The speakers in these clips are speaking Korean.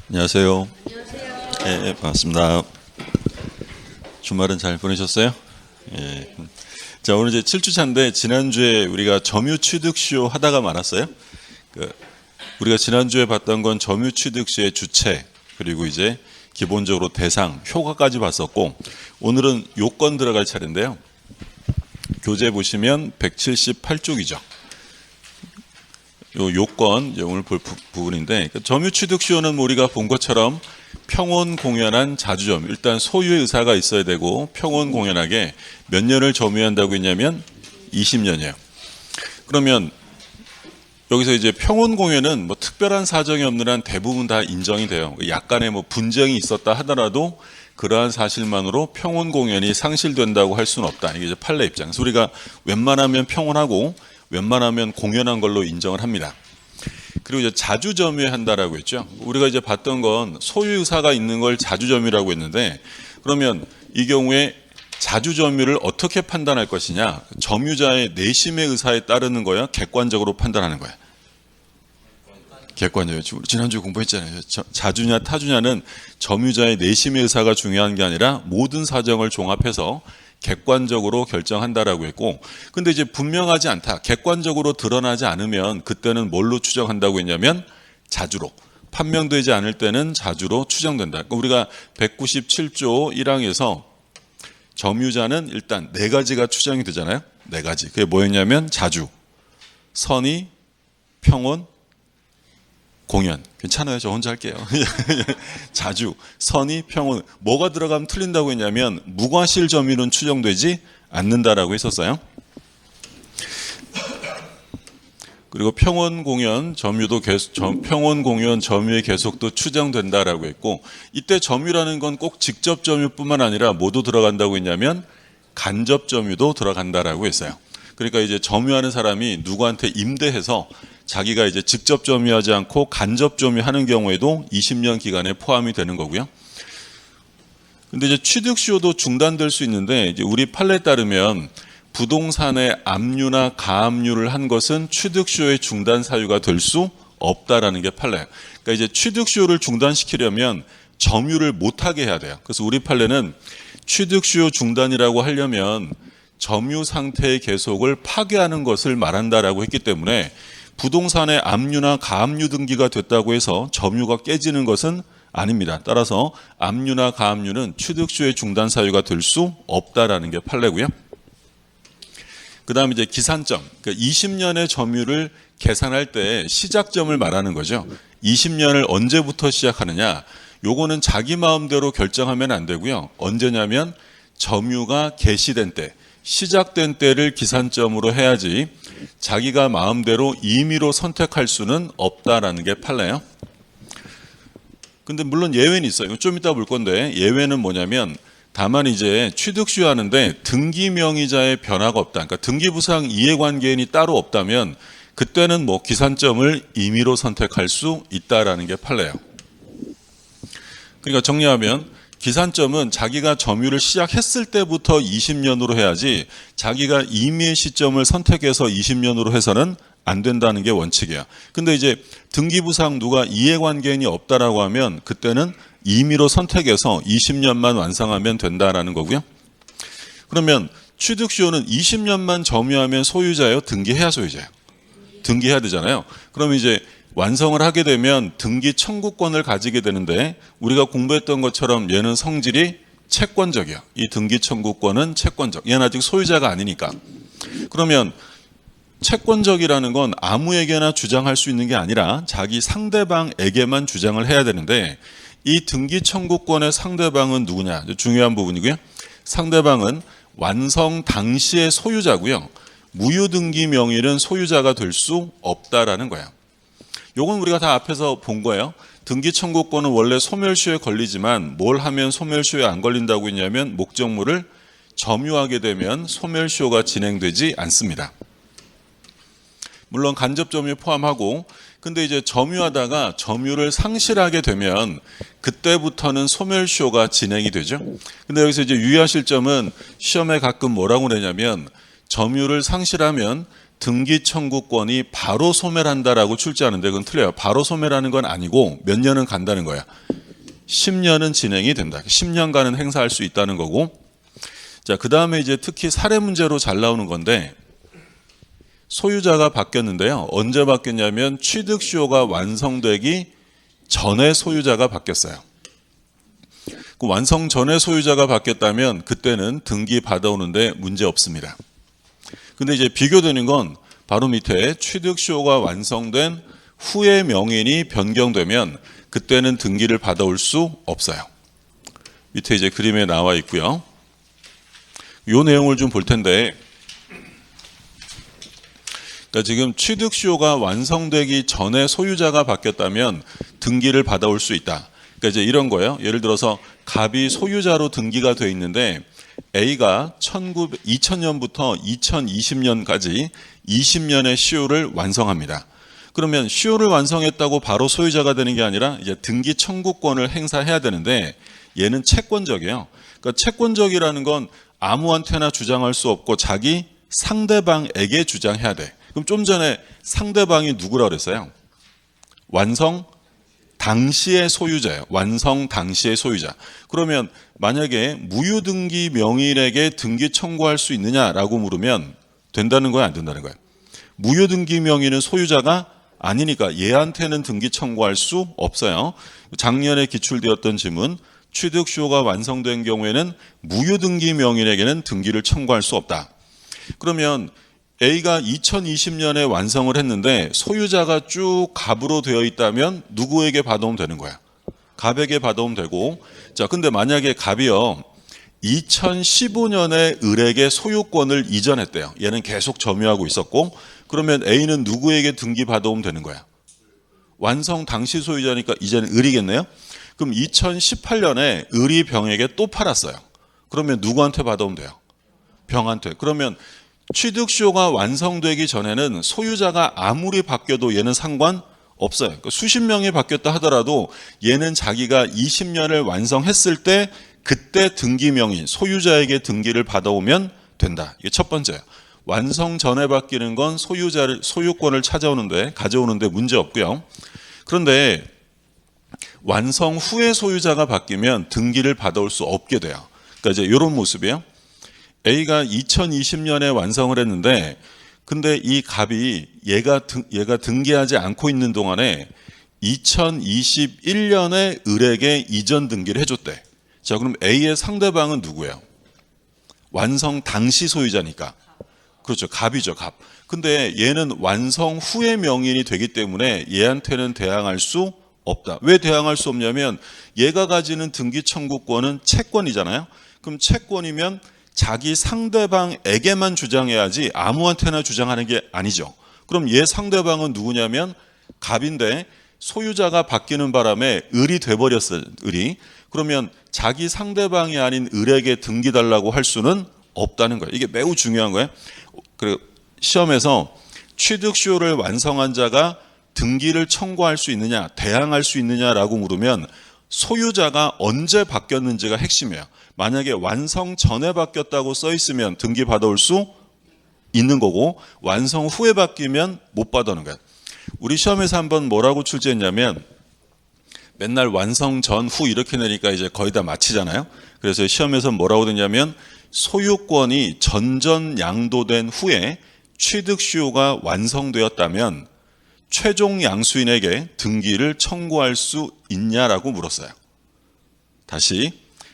안녕하세요. 안녕하세요. 네, 반갑습니다. 주말은 잘 보내셨어요? 예. 자, 오늘 이제 7주차인데 지난주에 우리가 점유 취득시효 하다가 말았어요. 우리가 지난주에 봤던 건 점유 취득시의 주체, 그리고 이제 기본적으로 대상, 효과까지 봤었고, 오늘은 요건 들어갈 차례인데요. 교재 보시면 178쪽이죠. 요 요건 오늘 볼 부분인데, 점유취득시효는 우리가 본 것처럼 평온공연한 자주점유, 일단 소유의 의사가 있어야 되고 평온공연하게 몇 년을 점유한다고 했냐면 20년이에요. 그러면 여기서 이제 평온공연은 뭐 특별한 사정이 없는 한 대부분 다 인정이 돼요. 약간의 뭐 분쟁이 있었다 하더라도 그러한 사실만으로 평온공연이 상실된다고 할 수는 없다. 이게 이제 판례 입장. 그래서 우리가 웬만하면 평온하고 웬만하면 공연한 걸로 인정을 합니다. 그리고 이제 자주점유한다라고 했죠. 우리가 이제 봤던 건 소유의사가 있는 걸 자주점유라고 했는데, 그러면 이 경우에 자주점유를 어떻게 판단할 것이냐? 점유자의 내심의 의사에 따르는 거야? 객관적으로 판단하는 거야? 객관적이죠. 지난주에 공부했잖아요. 자주냐 타주냐는 점유자의 내심의 의사가 중요한 게 아니라 모든 사정을 종합해서 객관적으로 결정한다라고 했고, 근데 이제 분명하지 않다, 객관적으로 드러나지 않으면 그때는 뭘로 추정한다고 했냐면 자주로, 판명되지 않을 때는 자주로 추정된다. 그러니까 우리가 197조 1항에서 점유자는 일단 네 가지가 추정이 되잖아요. 네 가지. 그게 뭐였냐면 자주, 선의, 평온, 공연. 괜찮아요. 저 혼자 할게요. 자주, 선의, 평온. 뭐가 들어가면 틀린다고 했냐면 무과실 점유는 추정되지 않는다라고 했었어요. 그리고 평온 공연 점유도 평온 공연 점유의 계속도 추정된다라고 했고, 이때 점유라는 건 꼭 직접 점유뿐만 아니라 뭐도 들어간다고 했냐면 간접 점유도 들어간다라고 했어요. 그러니까 이제 점유하는 사람이 누구한테 임대해서 자기가 이제 직접 점유하지 않고 간접 점유하는 경우에도 20년 기간에 포함이 되는 거고요. 근데 이제 취득시효도 중단될 수 있는데, 이제 우리 판례에 따르면 부동산의 압류나 가압류를 한 것은 취득시효의 중단 사유가 될 수 없다라는 게 판례예요. 그러니까 이제 취득시효를 중단시키려면 점유를 못하게 해야 돼요. 그래서 우리 판례는 취득시효 중단이라고 하려면 점유 상태의 계속을 파괴하는 것을 말한다라고 했기 때문에 부동산의 압류나 가압류 등기가 됐다고 해서 점유가 깨지는 것은 아닙니다. 따라서 압류나 가압류는 취득시효의 중단 사유가 될 수 없다라는 게 판례고요. 그 다음에 이제 기산점, 그러니까 20년의 점유를 계산할 때 시작점을 말하는 거죠. 20년을 언제부터 시작하느냐, 요거는 자기 마음대로 결정하면 안 되고요. 언제냐면 점유가 개시된 때, 시작된 때를 기산점으로 해야지 자기가 마음대로 임의로 선택할 수는 없다라는 게 판례예요. 근데 물론 예외는 있어요. 좀 이따 볼 건데, 예외는 뭐냐면 다만 이제 취득시효 하는데 등기 명의자의 변화가 없다. 그러니까 등기부상 이해관계인이 따로 없다면 그때는 뭐 기산점을 임의로 선택할 수 있다라는 게 판례예요. 그러니까 정리하면 기산점은 자기가 점유를 시작했을 때부터 20년으로 해야지 자기가 임의의 시점을 선택해서 20년으로 해서는 안 된다는 게 원칙이야. 근데 이제 등기부상 누가 이해관계인이 없다라고 하면 그때는 임의로 선택해서 20년만 완성하면 된다라는 거고요. 그러면 취득시효는 20년만 점유하면 소유자예요? 등기해야 소유자예요? 등기해야 되잖아요. 그럼 이제 완성을 하게 되면 등기 청구권을 가지게 되는데, 우리가 공부했던 것처럼 얘는 성질이 채권적이야. 이 등기 청구권은 채권적. 얘는 아직 소유자가 아니니까. 그러면 채권적이라는 건 아무에게나 주장할 수 있는 게 아니라 자기 상대방에게만 주장을 해야 되는데, 이 등기 청구권의 상대방은 누구냐? 중요한 부분이고요. 상대방은 완성 당시의 소유자고요. 무효등기 명의는 소유자가 될 수 없다라는 거예요. 요건 우리가 다 앞에서 본 거예요. 등기 청구권은 원래 소멸시효에 걸리지만 뭘 하면 소멸시효에 안 걸린다고 했냐면 목적물을 점유하게 되면 소멸시효가 진행되지 않습니다. 물론 간접 점유 포함하고, 근데 이제 점유하다가 점유를 상실하게 되면 그때부터는 소멸시효가 진행이 되죠. 근데 여기서 이제 유의하실 점은 시험에 가끔 뭐라고 내냐면 점유를 상실하면 등기 청구권이 바로 소멸한다라고 출제하는데 그건 틀려요. 바로 소멸하는 건 아니고 몇 년은 간다는 거야. 10년은 진행이 된다. 10년간은 행사할 수 있다는 거고. 자, 그 다음에 이제 특히 사례 문제로 잘 나오는 건데 소유자가 바뀌었는데요. 언제 바뀌었냐면 취득 수요가 완성되기 전에 소유자가 바뀌었어요. 그 완성 전에 소유자가 바뀌었다면 그때는 등기 받아오는데 문제 없습니다. 근데 이제 비교되는 건 바로 밑에 취득 수요가 완성된 후에 명인이 변경되면 그때는 등기를 받아올 수 없어요. 밑에 이제 그림에 나와 있고요. 이 내용을 좀 볼 텐데, 그러니까 지금 취득 수요가 완성되기 전에 소유자가 바뀌었다면 등기를 받아올 수 있다. 그러니까 이제 이런 거예요. 예를 들어서 갑이 소유자로 등기가 돼 있는데 A가 2000년부터 2020년까지 20년의 시효를 완성합니다. 그러면 시효를 완성했다고 바로 소유자가 되는 게 아니라 이제 등기 청구권을 행사해야 되는데 얘는 채권적이에요. 그러니까 채권적이라는 건 아무한테나 주장할 수 없고 자기 상대방에게 주장해야 돼. 그럼 좀 전에 상대방이 누구라고 그랬어요? 완성 당시의 소유자예요. 완성 당시의 소유자. 그러면 만약에 무효등기 명의인에게 등기 청구할 수 있느냐라고 물으면 된다는 거야, 안 된다는 거야? 무효등기 명의는 소유자가 아니니까 얘한테는 등기 청구할 수 없어요. 작년에 기출되었던 질문, 취득 수요가 완성된 경우에는 무효등기 명의인에게는 등기를 청구할 수 없다. 그러면 A가 2020년에 완성을 했는데 소유자가 쭉 갑으로 되어 있다면 누구에게 받아오면 되는 거야? 갑에게 받아오면 되고, 자, 근데 만약에 갑이요 2015년에 을에게 소유권을 이전했대요. 얘는 계속 점유하고 있었고, 그러면 A는 누구에게 등기 받아오면 되는 거야? 완성 당시 소유자니까 이제는 을이겠네요. 그럼 2018년에 을이 병에게 또 팔았어요. 그러면 누구한테 받아오면 돼요? 병한테. 그러면 취득 수요가 완성되기 전에는 소유자가 아무리 바뀌어도 얘는 상관없어요. 그러니까 수십 명이 바뀌었다 하더라도 얘는 자기가 20년을 완성했을 때 그때 등기 명의, 소유자에게 등기를 받아오면 된다. 이게 첫 번째예요. 완성 전에 바뀌는 건 소유권을 가져오는데 문제 없고요. 그런데 완성 후에 소유자가 바뀌면 등기를 받아올 수 없게 돼요. 그러니까 이제 이런 모습이에요. A가 2020년에 완성을 했는데 근데 이 갑이 얘가 등기하지 않고 있는 동안에 2021년에 을에게 이전 등기를 해줬대. 자, 그럼 A의 상대방은 누구예요? 완성 당시 소유자니까. 그렇죠. 갑이죠. 갑. 근데 얘는 완성 후의 명인이 되기 때문에 얘한테는 대항할 수 없다. 왜 대항할 수 없냐면 얘가 가지는 등기 청구권은 채권이잖아요. 그럼 채권이면 자기 상대방에게만 주장해야지 아무한테나 주장하는 게 아니죠. 그럼 얘 상대방은 누구냐면 갑인데 소유자가 바뀌는 바람에 을이 돼버렸어요. 을이. 그러면 자기 상대방이 아닌 을에게 등기 달라고 할 수는 없다는 거예요. 이게 매우 중요한 거예요. 그리고 시험에서 취득 수요를 완성한 자가 등기를 청구할 수 있느냐, 대항할 수 있느냐라고 물으면 소유자가 언제 바뀌었는지가 핵심이에요. 만약에 완성 전에 바뀌었다고 써 있으면 등기 받아올 수 있는 거고 완성 후에 바뀌면 못 받아오는 거예요. 우리 시험에서 한번 뭐라고 출제했냐면 맨날 완성 전, 후 이렇게 내니까 이제 거의 다 마치잖아요. 그래서 시험에서 뭐라고 됐냐면 소유권이 전전 양도된 후에 취득 수요가 완성되었다면 최종 양수인에게 등기를 청구할 수 있냐라고 물었어요. 다시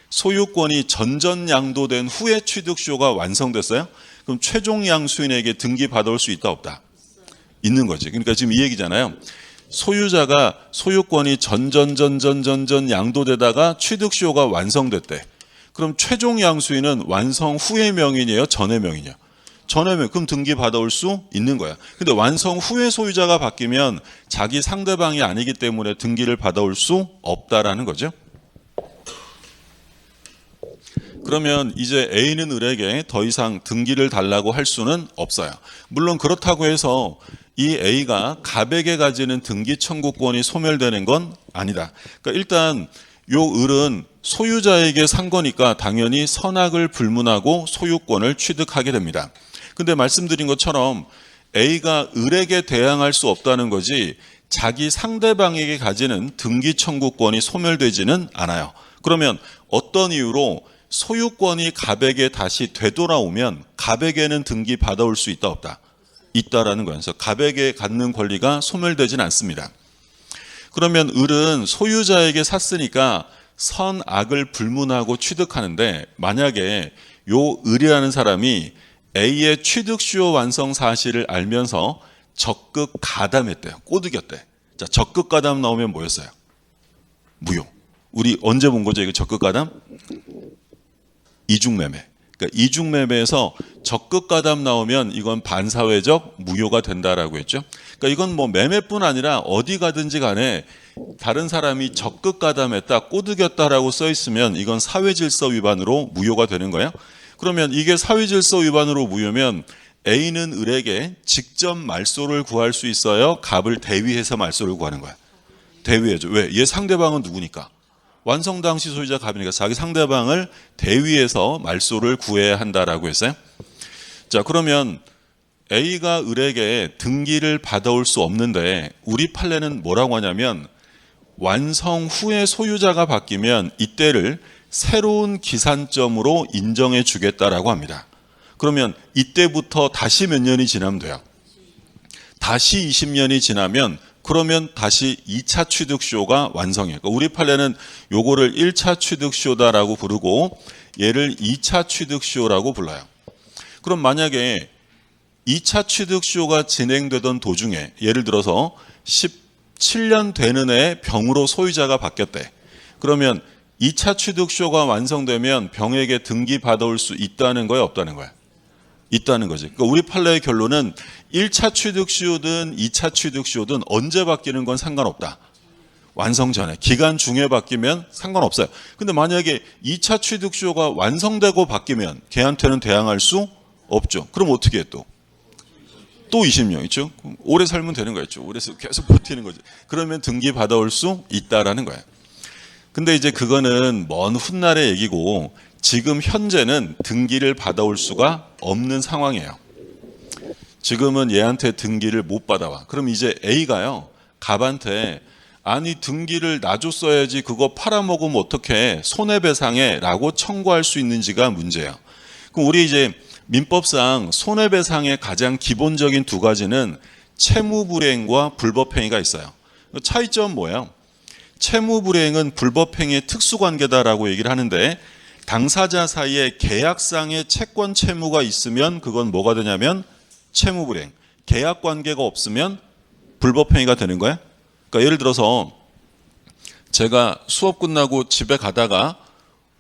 소유권이 전전 양도된 후에 취득 수요가 완성됐어요. 그럼 최종 양수인에게 등기 받아올 수 있다 없다? 있는 거지. 그러니까 지금 이 얘기잖아요. 소유자가 소유권이 전전 양도되다가 취득 수요가 완성됐대. 그럼 최종 양수인은 완성 후의 명인이에요? 전의 명인이에요? 전의 명인. 그럼 등기 받아올 수 있는 거야. 근데 완성 후에 소유자가 바뀌면 자기 상대방이 아니기 때문에 등기를 받아올 수 없다라는 거죠. 그러면 이제 A는 을에게 더 이상 등기를 달라고 할 수는 없어요. 물론 그렇다고 해서 이 A가 갑에게 가지는 등기 청구권이 소멸되는 건 아니다. 그러니까 일단 요 을은 소유자에게 산 거니까 당연히 선악을 불문하고 소유권을 취득하게 됩니다. 근데 말씀드린 것처럼 A가 을에게 대항할 수 없다는 거지 자기 상대방에게 가지는 등기 청구권이 소멸되지는 않아요. 그러면 어떤 이유로 소유권이 갑에게 다시 되돌아오면 갑에게는 등기 받아올 수 있다 없다? 있다라는 거예요. 그래서 갑에게 갖는 권리가 소멸되지는 않습니다. 그러면 을은 소유자에게 샀으니까 선악을 불문하고 취득하는데 만약에 요 을이라는 사람이 A의 취득수요 완성 사실을 알면서 적극 가담했대요. 꼬드겼대. 자, 적극 가담 나오면 뭐였어요? 무효. 우리 언제 본 거죠? 이거 적극 가담? 이중매매. 그러니까 이중매매에서 적극 가담 나오면 이건 반사회적 무효가 된다라고 했죠. 그러니까 이건 뭐 매매뿐 아니라 어디 가든지 간에 다른 사람이 적극 가담했다, 꼬드겼다라고 써 있으면 이건 사회질서 위반으로 무효가 되는 거예요. 그러면 이게 사회질서 위반으로 무효면 A는 을에게 직접 말소를 구할 수 있어요? 갑을 대위해서 말소를 구하는 거야? 대위해줘. 왜? 얘 상대방은 누구니까? 완성 당시 소유자 갑이니까 자기 상대방을 대위해서 말소를 구해야 한다라고 했어요. 자, 그러면 A가 을에게 등기를 받아올 수 없는데 우리 판례는 뭐라고 하냐면 완성 후에 소유자가 바뀌면 이때를 새로운 기산점으로 인정해 주겠다라고 합니다. 그러면 이때부터 다시 몇 년이 지나면 돼요? 다시 20년이 지나면 그러면 다시 2차 취득쇼가 완성해요. 그러니까 우리 판례는 요거를 1차 취득쇼다라고 부르고 얘를 2차 취득쇼라고 불러요. 그럼 만약에 2차 취득쇼가 진행되던 도중에 예를 들어서 17년 되는 해 병으로 소유자가 바뀌었대. 그러면 2차 취득쇼가 완성되면 병에게 등기 받아올 수 있다는 거야, 없다는 거야? 있다는 거지. 그러니까 우리 판례의 결론은 1차 취득쇼든 2차 취득쇼든 언제 바뀌는 건 상관없다. 완성 전에. 기간 중에 바뀌면 상관없어요. 근데 만약에 2차 취득쇼가 완성되고 바뀌면 걔한테는 대항할 수 없죠. 그럼 어떻게 해 또? 또 20년 있죠. 오래 살면 되는 거였죠. 오래 계속 버티는 거죠. 그러면 등기 받아올 수 있다라는 거예요. 근데 이제 그거는 먼 훗날의 얘기고 지금 현재는 등기를 받아올 수가 없는 상황이에요. 지금은 얘한테 등기를 못 받아와. 그럼 이제 A가요, 갑한테 아니 등기를 놔줬어야지 그거 팔아먹으면 어떡해, 손해배상해 라고 청구할 수 있는지가 문제예요. 그럼 우리 이제 민법상 손해배상의 가장 기본적인 두 가지는 채무불이행과 불법행위가 있어요. 차이점은 뭐예요? 채무불이행은 불법행위의 특수관계다라고 얘기를 하는데 당사자 사이에 계약상의 채권 채무가 있으면 그건 뭐가 되냐면 채무불이행. 계약관계가 없으면 불법행위가 되는 거예요. 그러니까 예를 들어서 제가 수업 끝나고 집에 가다가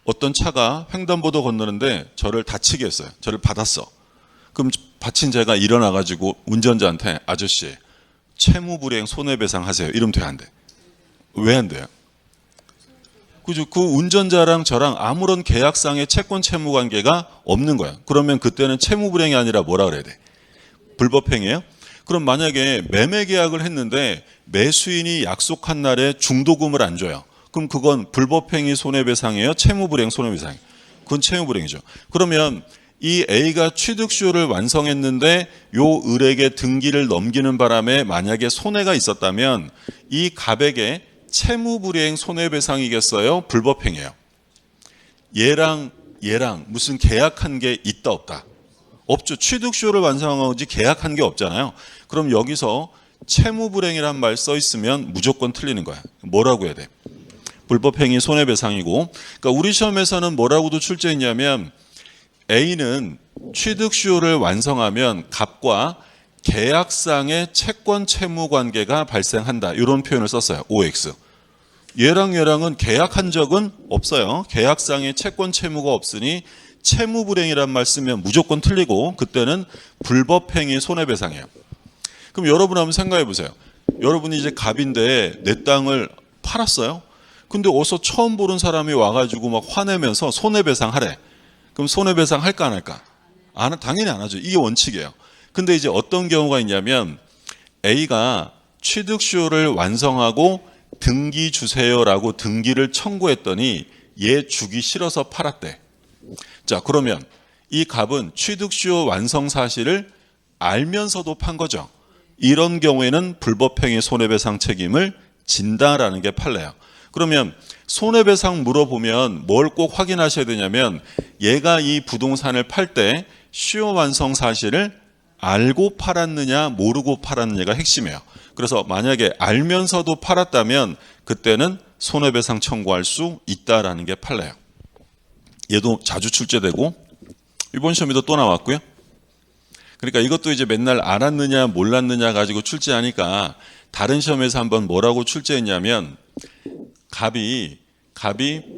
어떤 차가 횡단보도 건너는데 저를 다치게 했어요. 저를 받았어. 그럼 받친 제가 일어나가지고 운전자한테 아저씨 채무불이행 손해배상 하세요. 이러면 돼, 안 돼? 왜 안 돼요? 그죠? 그 운전자랑 저랑 아무런 계약상의 채권 채무 관계가 없는 거야. 그러면 그때는 채무불이행이 아니라 뭐라 그래야 돼? 불법행위예요? 그럼 만약에 매매 계약을 했는데 매수인이 약속한 날에 중도금을 안 줘요. 그럼 그건 불법행위 손해배상이에요? 채무불이행 손해배상이에요? 그건 채무불이행이죠. 그러면 이 A가 취득수요를 완성했는데 요 을에게 등기를 넘기는 바람에 만약에 손해가 있었다면 이 갑에게 채무불이행 손해배상이겠어요? 불법행위예요. 얘랑 무슨 계약한 게 있다 없다? 없죠. 취득수요를 완성하지 계약한 게 없잖아요. 그럼 여기서 채무불이행이란 말 써 있으면 무조건 틀리는 거야. 뭐라고 해야 돼? 불법행위 손해배상이고. 그러니까 우리 시험에서는 뭐라고도 출제했냐면 A는 취득수요를 완성하면 갑과 계약상의 채권 채무 관계가 발생한다. 이런 표현을 썼어요. OX. 얘랑은 계약한 적은 없어요. 계약상의 채권 채무가 없으니 채무불이행이란 말 쓰면 무조건 틀리고 그때는 불법행위 손해배상이에요. 그럼 여러분 한번 생각해 보세요. 여러분이 이제 갑인데 내 땅을 팔았어요. 근데 어서 처음 보는 사람이 와가지고 막 화내면서 손해배상 하래. 그럼 손해배상 할까 안 할까? 당연히 안 하죠. 이게 원칙이에요. 근데 이제 어떤 경우가 있냐면 A가 취득수요를 완성하고 등기 주세요라고 등기를 청구했더니 얘 주기 싫어서 팔았대. 자, 그러면 이 갑은 취득수요 완성 사실을 알면서도 판 거죠. 이런 경우에는 불법행위 손해배상 책임을 진다라는 게 판례예요. 그러면 손해배상 물어보면 뭘 꼭 확인하셔야 되냐면 얘가 이 부동산을 팔 때 수요 완성 사실을 알고 팔았느냐 모르고 팔았느냐가 핵심이에요. 그래서 만약에 알면서도 팔았다면 그때는 손해배상 청구할 수 있다라는 게 판례예요. 얘도 자주 출제되고 이번 시험에도 또 나왔고요. 그러니까 이것도 이제 맨날 알았느냐 몰랐느냐 가지고 출제하니까 다른 시험에서 한번 뭐라고 출제했냐면 갑이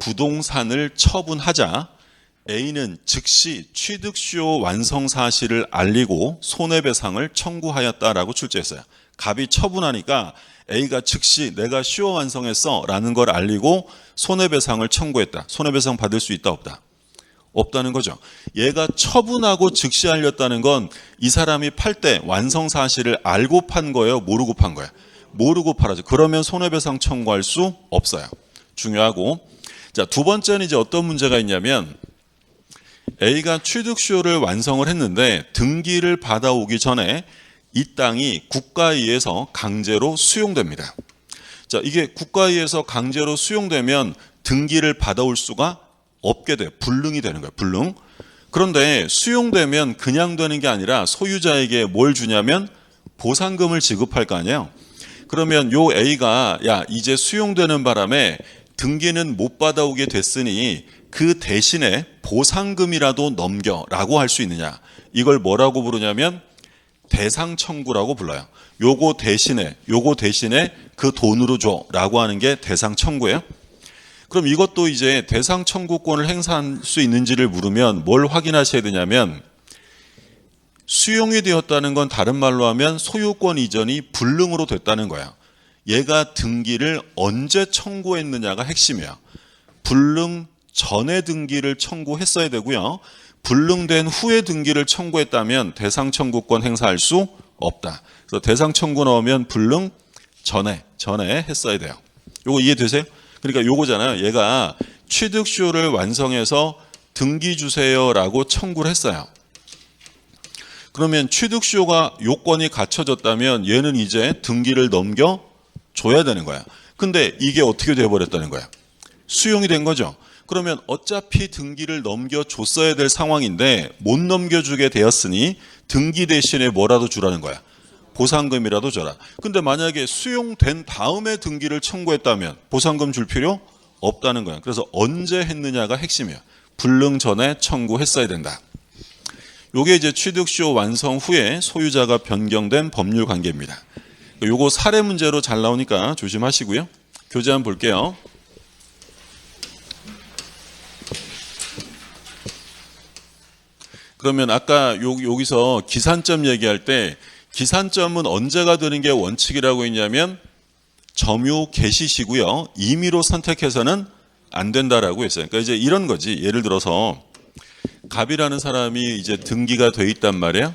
부동산을 처분하자 A는 즉시 취득수요 완성 사실을 알리고 손해배상을 청구하였다라고 출제했어요. 갑이 처분하니까 A가 즉시 내가 수요 완성했어 라는 걸 알리고 손해배상을 청구했다. 손해배상 받을 수 있다 없다? 없다는 거죠. 얘가 처분하고 즉시 알렸다는 건 이 사람이 팔 때 완성 사실을 알고 판 거예요? 모르고 판 거예요? 모르고 팔아죠. 그러면 손해배상 청구할 수 없어요. 중요하고. 자, 두 번째는 이제 어떤 문제가 있냐면 A가 취득수요를 완성을 했는데 등기를 받아오기 전에 이 땅이 국가에 의해서 강제로 수용됩니다. 자, 이게 국가에 의해서 강제로 수용되면 등기를 받아올 수가 없게 돼요. 불능이 되는 거예요. 불능. 그런데 수용되면 그냥 되는 게 아니라 소유자에게 뭘 주냐면 보상금을 지급할 거 아니에요. 그러면 요 A가 야 이제 수용되는 바람에 등기는 못 받아오게 됐으니 그 대신에 보상금이라도 넘겨라고 할 수 있느냐. 이걸 뭐라고 부르냐면 대상 청구라고 불러요. 요거 대신에 그 돈으로 줘라고 하는 게 대상 청구예요. 그럼 이것도 이제 대상 청구권을 행사할 수 있는지를 물으면 뭘 확인하셔야 되냐면 수용이 되었다는 건 다른 말로 하면 소유권 이전이 불능으로 됐다는 거야. 얘가 등기를 언제 청구했느냐가 핵심이야. 불능 전에 등기를 청구했어야 되고요. 불능된 후에 등기를 청구했다면 대상 청구권 행사할 수 없다. 그래서 대상 청구 나오면 불능 전에 했어야 돼요. 요거 이해되세요? 그러니까 요거잖아요. 얘가 취득수요를 완성해서 등기 주세요라고 청구를 했어요. 그러면 취득수요가 요건이 갖춰졌다면 얘는 이제 등기를 넘겨줘야 되는 거야. 근데 이게 어떻게 돼버렸다는 거야? 수용이 된 거죠. 그러면 어차피 등기를 넘겨줬어야 될 상황인데 못 넘겨주게 되었으니 등기 대신에 뭐라도 주라는 거야. 보상금이라도 줘라. 근데 만약에 수용된 다음에 등기를 청구했다면 보상금 줄 필요 없다는 거야. 그래서 언제 했느냐가 핵심이야. 불능 전에 청구했어야 된다. 요게 이제 취득수요 완성 후에 소유자가 변경된 법률 관계입니다. 요거 사례 문제로 잘 나오니까 조심하시고요. 교재 한번 볼게요. 그러면 아까 여기서 기산점 얘기할 때 기산점은 언제가 되는 게 원칙이라고 했냐면 점유 개시시고요. 임의로 선택해서는 안 된다라고 했어요. 그러니까 이제 이런 거지. 예를 들어서 갑이라는 사람이 이제 등기가 돼 있단 말이에요.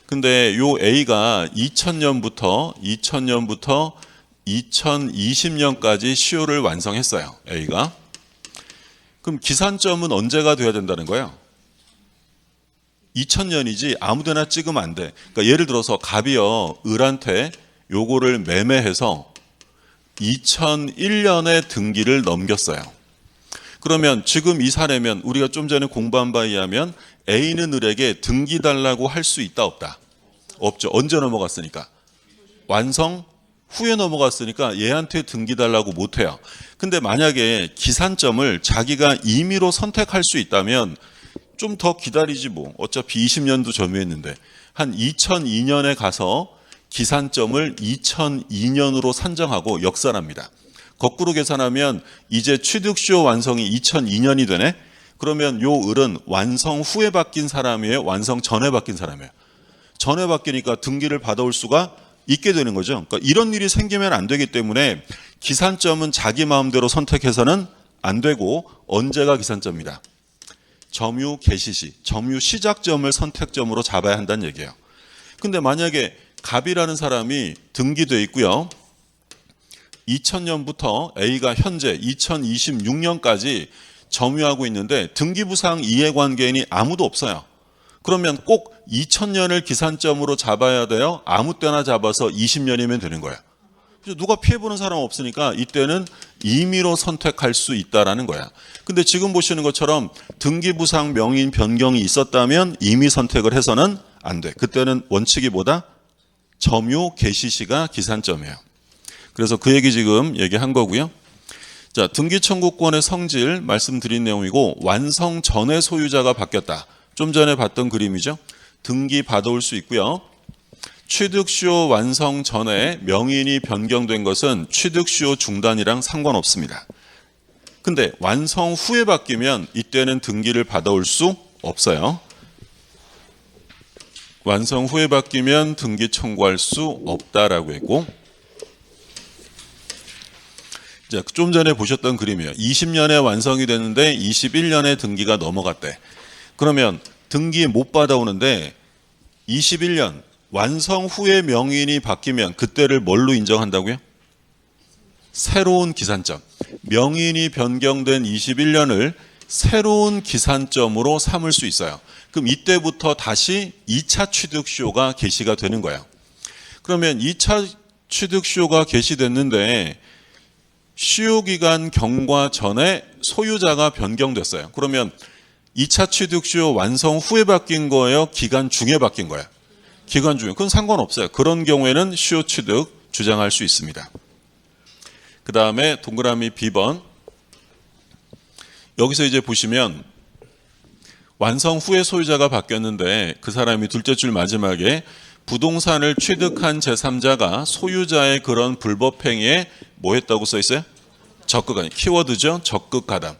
근데 요 A가 2000년부터 2020년까지 시효를 완성했어요. A가. 그럼 기산점은 언제가 돼야 된다는 거예요? 2000년이지 아무데나 찍으면 안 돼. 그러니까 예를 들어서 갑이요 을한테 요거를 매매해서 2001년에 등기를 넘겼어요. 그러면 지금 이 사례면 우리가 좀 전에 공부한 바에 의하면 A는 을에게 등기 달라고 할 수 있다 없다? 없죠. 언제 넘어갔으니까? 완성 후에 넘어갔으니까 얘한테 등기 달라고 못해요. 근데 만약에 기산점을 자기가 임의로 선택할 수 있다면 좀 더 기다리지 뭐. 어차피 20년도 점유했는데 한 2002년에 가서 기산점을 2002년으로 산정하고 역산합니다. 거꾸로 계산하면 이제 취득수요 완성이 2002년이 되네. 그러면 요 을은 완성 후에 바뀐 사람이에요? 완성 전에 바뀐 사람이에요? 전에 바뀌니까 등기를 받아올 수가 있게 되는 거죠. 그러니까 이런 일이 생기면 안 되기 때문에 기산점은 자기 마음대로 선택해서는 안 되고 언제가 기산점이다? 점유 개시시, 점유 시작점을 선택점으로 잡아야 한다는 얘기예요. 근데 만약에 갑이라는 사람이 등기돼 있고요. 2000년부터 A가 현재 2026년까지 점유하고 있는데 등기부상 이해관계인이 아무도 없어요. 그러면 꼭 2000년을 기산점으로 잡아야 돼요? 아무 때나 잡아서 20년이면 되는 거야. 누가 피해보는 사람 없으니까 이때는 임의로 선택할 수 있다라는 거야. 근데 지금 보시는 것처럼 등기부상 명의인 변경이 있었다면 임의 선택을 해서는 안 돼. 그때는 원칙이 뭐다? 점유 개시시가 기산점이에요. 그래서 그 얘기 지금 얘기한 거고요. 자, 등기 청구권의 성질 말씀드린 내용이고, 완성 전에 소유자가 바뀌었다. 좀 전에 봤던 그림이죠. 등기 받아올 수 있고요. 취득시효 완성 전에 명의인이 변경된 것은 취득시효 중단이랑 상관없습니다. 근데 완성 후에 바뀌면 이때는 등기를 받아올 수 없어요. 완성 후에 바뀌면 등기 청구할 수 없다라고 했고, 자, 좀 전에 보셨던 그림이에요. 20년에 완성이 됐는데 21년에 등기가 넘어갔대. 그러면 등기 못 받아오는데 21년 완성 후에 명의인이 바뀌면 그때를 뭘로 인정한다고요? 새로운 기산점. 명의인이 변경된 21년을 새로운 기산점으로 삼을 수 있어요. 그럼 이때부터 다시 2차 취득시효가 개시가 되는 거예요. 그러면 2차 취득시효가 개시됐는데 시효기간 경과 전에 소유자가 변경됐어요. 그러면 2차 취득시효 완성 후에 바뀐 거예요? 기간 중에 바뀐 거예요? 기간 중에. 그건 상관없어요. 그런 경우에는 시효 취득 주장할 수 있습니다. 그 다음에 동그라미 B번. 여기서 이제 보시면 완성 후에 소유자가 바뀌었는데 그 사람이 둘째 줄 마지막에 부동산을 취득한 제3자가 소유자의 그런 불법행위에 뭐 했다고 써 있어요? 적극, 키워드죠. 적극가담.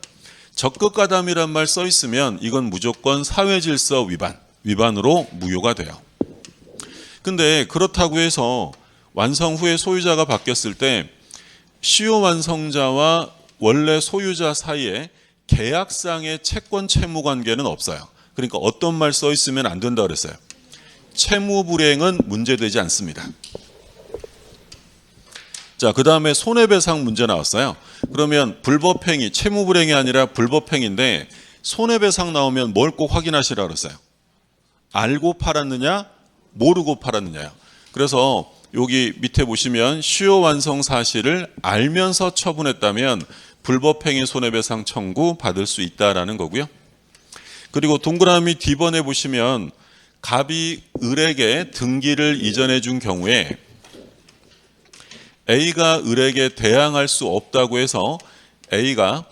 적극가담이란 말 써 있으면 이건 무조건 사회질서 위반으로 무효가 돼요. 근데 그렇다고 해서 완성 후에 소유자가 바뀌었을 때 시효 완성자와 원래 소유자 사이에 계약상의 채권 채무 관계는 없어요. 그러니까 어떤 말 써 있으면 안 된다고 그랬어요. 채무 불이행은 문제되지 않습니다. 자, 그 다음에 손해배상 문제 나왔어요. 그러면 불법행위, 채무 불이행이 아니라 불법행위인데 손해배상 나오면 뭘 꼭 확인하시라고 그랬어요. 알고 팔았느냐, 모르고 팔았느냐요. 그래서 여기 밑에 보시면 시효 완성 사실을 알면서 처분했다면 불법행위 손해배상 청구 받을 수 있다라는 거고요. 그리고 동그라미 D번에 보시면 갑이 을에게 등기를 이전해 준 경우에 A가 을에게 대항할 수 없다고 해서 A가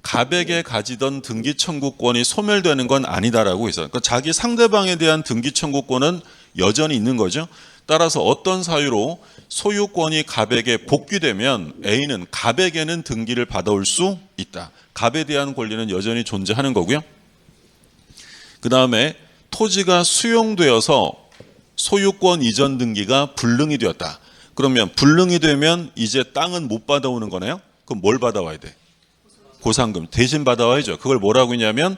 갑에게 가지던 등기 청구권이 소멸되는 건 아니다라고 해서, 그러니까 자기 상대방에 대한 등기 청구권은 여전히 있는 거죠. 따라서 어떤 사유로 소유권이 갑에게 복귀되면 A는 갑에게는 등기를 받아올 수 있다. 갑에 대한 권리는 여전히 존재하는 거고요. 그 다음에 토지가 수용되어서 소유권 이전 등기가 불능이 되었다. 그러면 불능이 되면 이제 땅은 못 받아오는 거네요. 그럼 뭘 받아와야 돼? 보상금 대신 받아와야죠. 그걸 뭐라고 했냐면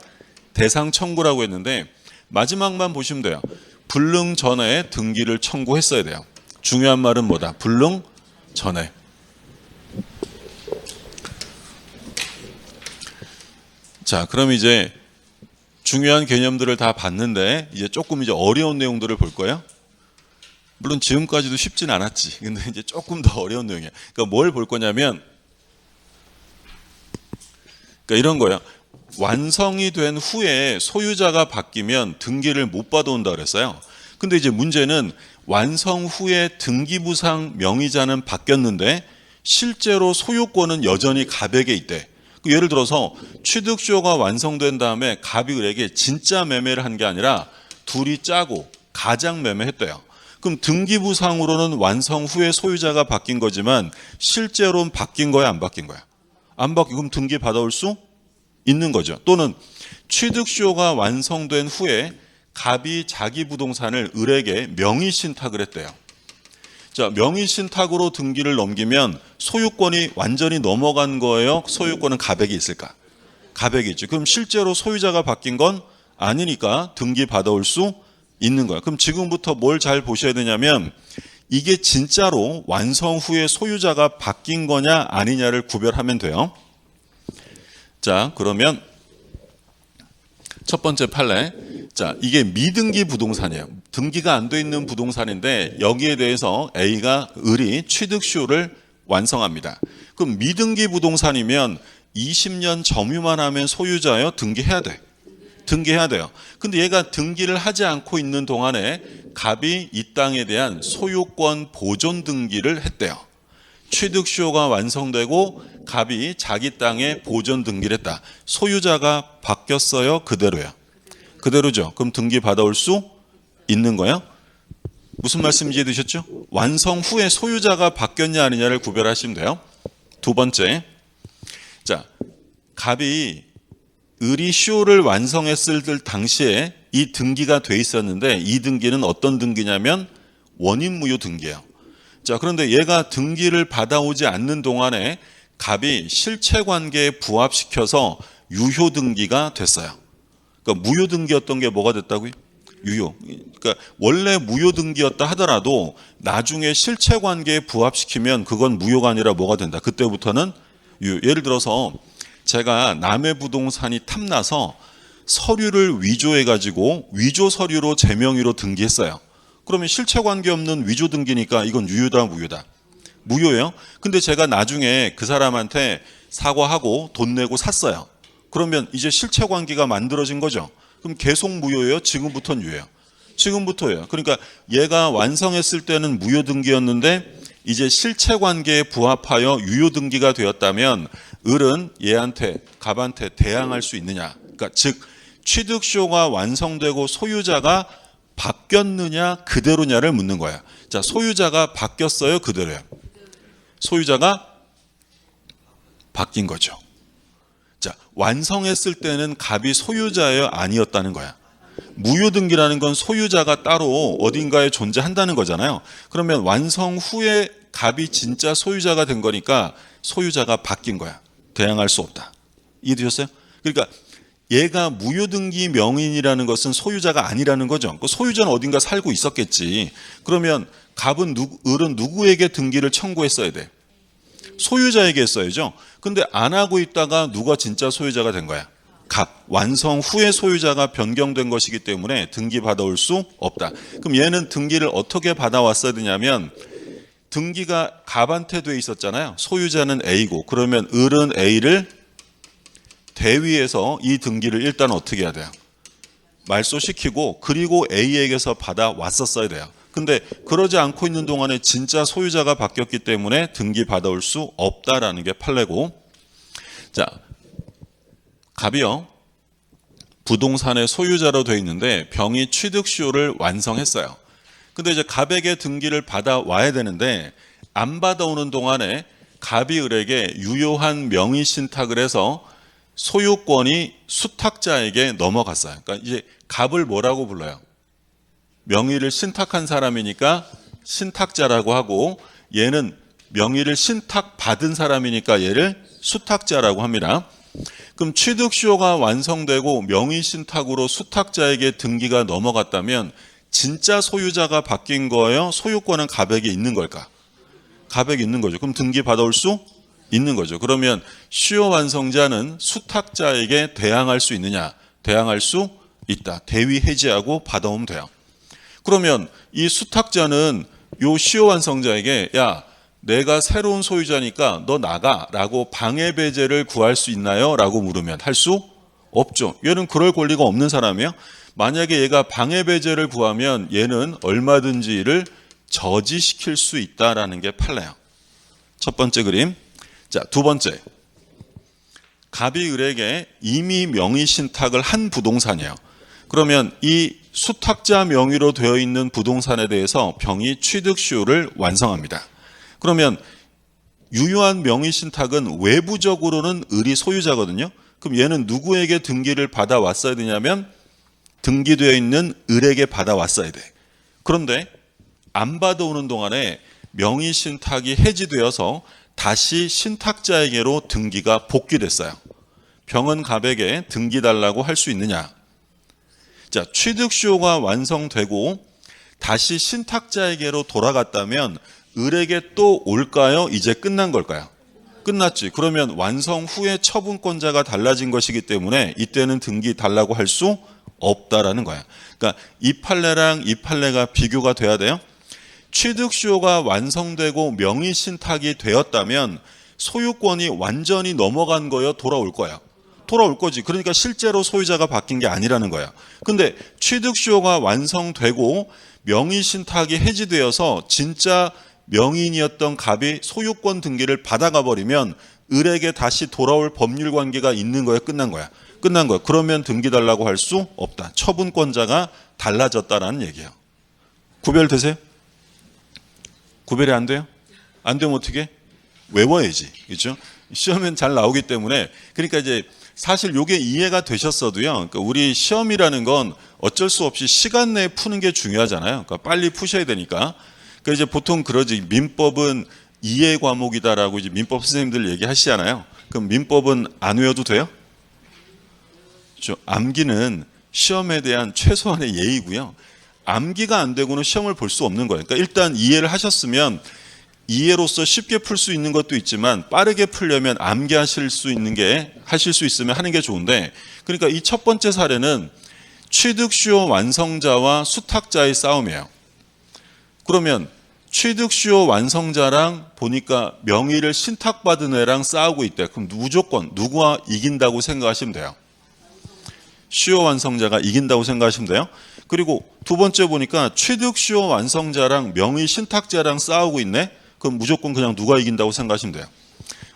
대상 청구라고 했는데 마지막만 보시면 돼요. 불능 전에 등기를 청구했어야 돼요. 중요한 말은 뭐다? 불능 전에. 자, 그럼 이제 중요한 개념들을 다 봤는데 이제 조금 이제 어려운 내용들을 볼 거예요. 물론 지금까지도 쉽진 않았지. 근데 이제 조금 더 어려운 내용이야. 그러니까 뭘 볼 거냐면, 그러니까 이런 거예요. 완성이 된 후에 소유자가 바뀌면 등기를 못 받아온다 그랬어요. 근데 이제 문제는 완성 후에 등기부상 명의자는 바뀌었는데 실제로 소유권은 여전히 갑에게 있대. 예를 들어서 취득시효가 완성된 다음에 갑이 을에게 진짜 매매를 한 게 아니라 둘이 짜고 가장 매매했대요. 그럼 등기부상으로는 완성 후에 소유자가 바뀐 거지만 실제로는 바뀐 거야, 안 바뀐 거야? 안 바뀌고 그럼 등기 받아올 수 있는 거죠. 또는 취득시효가 완성된 후에 갑이 자기 부동산을 을에게 명의신탁을 했대요. 자, 명의신탁으로 등기를 넘기면 소유권이 완전히 넘어간 거예요? 소유권은 갑에게 있을까? 갑에게 있죠. 그럼 실제로 소유자가 바뀐 건 아니니까 등기 받아올 수 있는 거야. 그럼 지금부터 뭘 잘 보셔야 되냐면 이게 진짜로 완성 후에 소유자가 바뀐 거냐 아니냐를 구별하면 돼요. 자, 그러면 첫 번째 판례. 자, 이게 미등기 부동산이에요. 등기가 안 돼 있는 부동산인데 여기에 대해서 을이 취득시효를 완성합니다. 그럼 미등기 부동산이면 20년 점유만 하면 소유자요? 등기해야 돼. 등기해야 돼요. 근데 얘가 등기를 하지 않고 있는 동안에 갑이 이 땅에 대한 소유권 보존 등기를 했대요. 취득시효가 완성되고 갑이 자기 땅에 보존 등기를 했다. 소유자가 바뀌었어요? 그대로요? 그대로죠. 그럼 등기 받아올 수 있는 거예요? 무슨 말씀인지 이해되셨죠? 완성 후에 소유자가 바뀌었냐 아니냐를 구별하시면 돼요. 두 번째, 자, 갑이 을이 시효를 완성했을 당시에 이 등기가 돼 있었는데 이 등기는 어떤 등기냐면 원인무효 등기예요. 자, 그런데 얘가 등기를 받아오지 않는 동안에 갑이 실체관계에 부합시켜서 유효 등기가 됐어요. 그러니까 무효 등기였던 게 뭐가 됐다고요? 유효. 그러니까 원래 무효 등기였다 하더라도 나중에 실체관계에 부합시키면 그건 무효가 아니라 뭐가 된다. 그때부터는 유효. 예를 들어서 제가 남의 부동산이 탐나서 서류를 위조해가지고 위조 서류로 제 명의로 등기했어요. 그러면 실체관계 없는 위조 등기니까 이건 유효다 무효다? 무효예요. 근데 제가 나중에 그 사람한테 사과하고 돈 내고 샀어요. 그러면 이제 실체관계가 만들어진 거죠. 그럼 계속 무효예요? 지금부터는 유효예요? 지금부터예요. 그러니까 얘가 완성했을 때는 무효 등기였는데 이제 실체관계에 부합하여 유효 등기가 되었다면 을은 얘한테 갑한테 대항할 수 있느냐? 그러니까 즉 취득시효가 완성되고 소유자가 바뀌었느냐 그대로냐를 묻는 거야. 자, 소유자가 바뀌었어요? 그대로요? 소유자가 바뀐 거죠. 자, 완성했을 때는 갑이 소유자예요? 아니었다는 거야. 무효 등기라는 건 소유자가 따로 어딘가에 존재한다는 거잖아요. 그러면 완성 후에 갑이 진짜 소유자가 된 거니까 소유자가 바뀐 거야. 대항할 수 없다. 이해되셨어요? 그러니까 얘가 무효 등기 명인이라는 것은 소유자가 아니라는 거죠. 그 소유자는 어딘가 살고 있었겠지. 그러면 을은 누구에게 등기를 청구했어야 돼? 소유자에게 했어야죠. 근데 안 하고 있다가 누가 진짜 소유자가 된 거야? 갑. 완성 후에 소유자가 변경된 것이기 때문에 등기 받아올 수 없다. 그럼 얘는 등기를 어떻게 받아왔어야 되냐면 등기가 갑한테 돼 있었잖아요. 소유자는 A고 그러면 을은 A를 대위에서 이 등기를 일단 어떻게 해야 돼요? 말소시키고 그리고 A에게서 받아왔었어야 돼요. 근데 그러지 않고 있는 동안에 진짜 소유자가 바뀌었기 때문에 등기 받아올 수 없다라는 게 판례고, 자, 갑이요 부동산의 소유자로 돼 있는데 병이 취득시효를 완성했어요. 근데 이제 갑에게 등기를 받아와야 되는데 안 받아오는 동안에 갑이 을에게 유효한 명의 신탁을 해서 소유권이 수탁자에게 넘어갔어요. 그러니까 이제 갑을 뭐라고 불러요? 명의를 신탁한 사람이니까 신탁자라고 하고 얘는 명의를 신탁받은 사람이니까 얘를 수탁자라고 합니다. 그럼 취득시효가 완성되고 명의 신탁으로 수탁자에게 등기가 넘어갔다면 진짜 소유자가 바뀐 거예요? 소유권은 갑에게 있는 걸까? 갑에게 있는 거죠. 그럼 등기 받아올 수 있는 거죠. 그러면 시효 완성자는 수탁자에게 대항할 수 있느냐? 대항할 수 있다. 대위 해지하고 받아오면 돼요. 그러면 이 수탁자는 요 시효 완성자에게 야, 내가 새로운 소유자니까 너 나가라고 방해 배제를 구할 수 있나요? 라고 물으면 할 수 없죠. 얘는 그럴 권리가 없는 사람이에요. 만약에 얘가 방해 배제를 구하면 얘는 얼마든지 이를 저지시킬 수 있다라는 게 판례예요. 첫 번째 그림. 자, 두 번째. 갑이 을에게 이미 명의 신탁을 한 부동산이에요. 그러면 이 수탁자 명의로 되어 있는 부동산에 대해서 병이 취득시효를 완성합니다. 그러면 유효한 명의 신탁은 외부적으로는 을이 소유자거든요. 그럼 얘는 누구에게 등기를 받아왔어야 되냐면 등기되어 있는 을에게 받아왔어야 돼. 그런데 안 받아오는 동안에 명의 신탁이 해지되어서 다시 신탁자에게로 등기가 복귀됐어요. 병은 갑에게 등기 달라고 할 수 있느냐? 자, 취득시효가 완성되고 다시 신탁자에게로 돌아갔다면 을에게 또 올까요? 이제 끝난 걸까요? 끝났지. 그러면 완성 후에 처분권자가 달라진 것이기 때문에 이때는 등기 달라고 할 수 없다라는 거야. 그러니까 이 판례랑 이 판례가 비교가 돼야 돼요. 취득수요가 완성되고 명의신탁이 되었다면 소유권이 완전히 넘어간 거여 돌아올 거야. 돌아올 거지. 그러니까 실제로 소유자가 바뀐 게 아니라는 거야. 근데 취득수요가 완성되고 명의신탁이 해지되어서 진짜 명의인이었던 갑이 소유권 등기를 받아가 버리면 을에게 다시 돌아올 법률 관계가 있는 거야? 끝난 거야? 끝난 거야. 그러면 등기 달라고 할 수 없다. 처분권자가 달라졌다라는 얘기예요. 구별되세요? 구별이 안 돼요? 안 되면 어떻게? 외워야지. 그렇죠? 시험엔 잘 나오기 때문에. 그러니까 이제 사실 이게 이해가 되셨어도요. 그러니까 우리 시험이라는 건 어쩔 수 없이 시간 내에 푸는 게 중요하잖아요. 그러니까 빨리 푸셔야 되니까. 그러니까 이제 보통 그러지. 민법은 이해 과목이다라고 이제 민법 선생님들 얘기하시잖아요. 그럼 민법은 안 외워도 돼요? 그렇죠? 암기는 시험에 대한 최소한의 예의고요. 암기가 안 되고는 시험을 볼 수 없는 거예요. 그러니까 일단 이해를 하셨으면 이해로서 쉽게 풀 수 있는 것도 있지만 빠르게 풀려면 암기하실 수 있는 게 하실 수 있으면 하는 게 좋은데, 그러니까 이 첫 번째 사례는 취득수요 완성자와 수탁자의 싸움이에요. 그러면 취득수요 완성자랑 보니까 명의를 신탁받은 애랑 싸우고 있대. 그럼 무조건 누구와 이긴다고 생각하시면 돼요? 수요 완성자가 이긴다고 생각하시면 돼요. 그리고 두 번째 보니까 취득수요 완성자랑 명의 신탁자랑 싸우고 있네. 그럼 무조건 그냥 누가 이긴다고 생각하시면 돼요?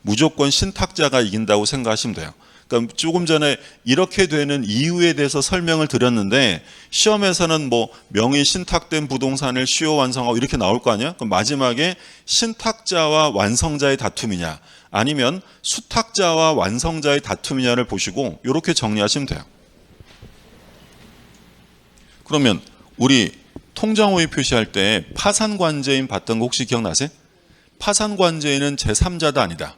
무조건 신탁자가 이긴다고 생각하시면 돼요. 그러니까 조금 전에 이렇게 되는 이유에 대해서 설명을 드렸는데 시험에서는 뭐 명의 신탁된 부동산을 수요 완성하고 이렇게 나올 거 아니야? 그럼 마지막에 신탁자와 완성자의 다툼이냐 아니면 수탁자와 완성자의 다툼이냐를 보시고 이렇게 정리하시면 돼요. 그러면 우리 통장호의 표시할 때 파산관제인 봤던 거 혹시 기억나세요? 파산관제인은 제3자다 아니다?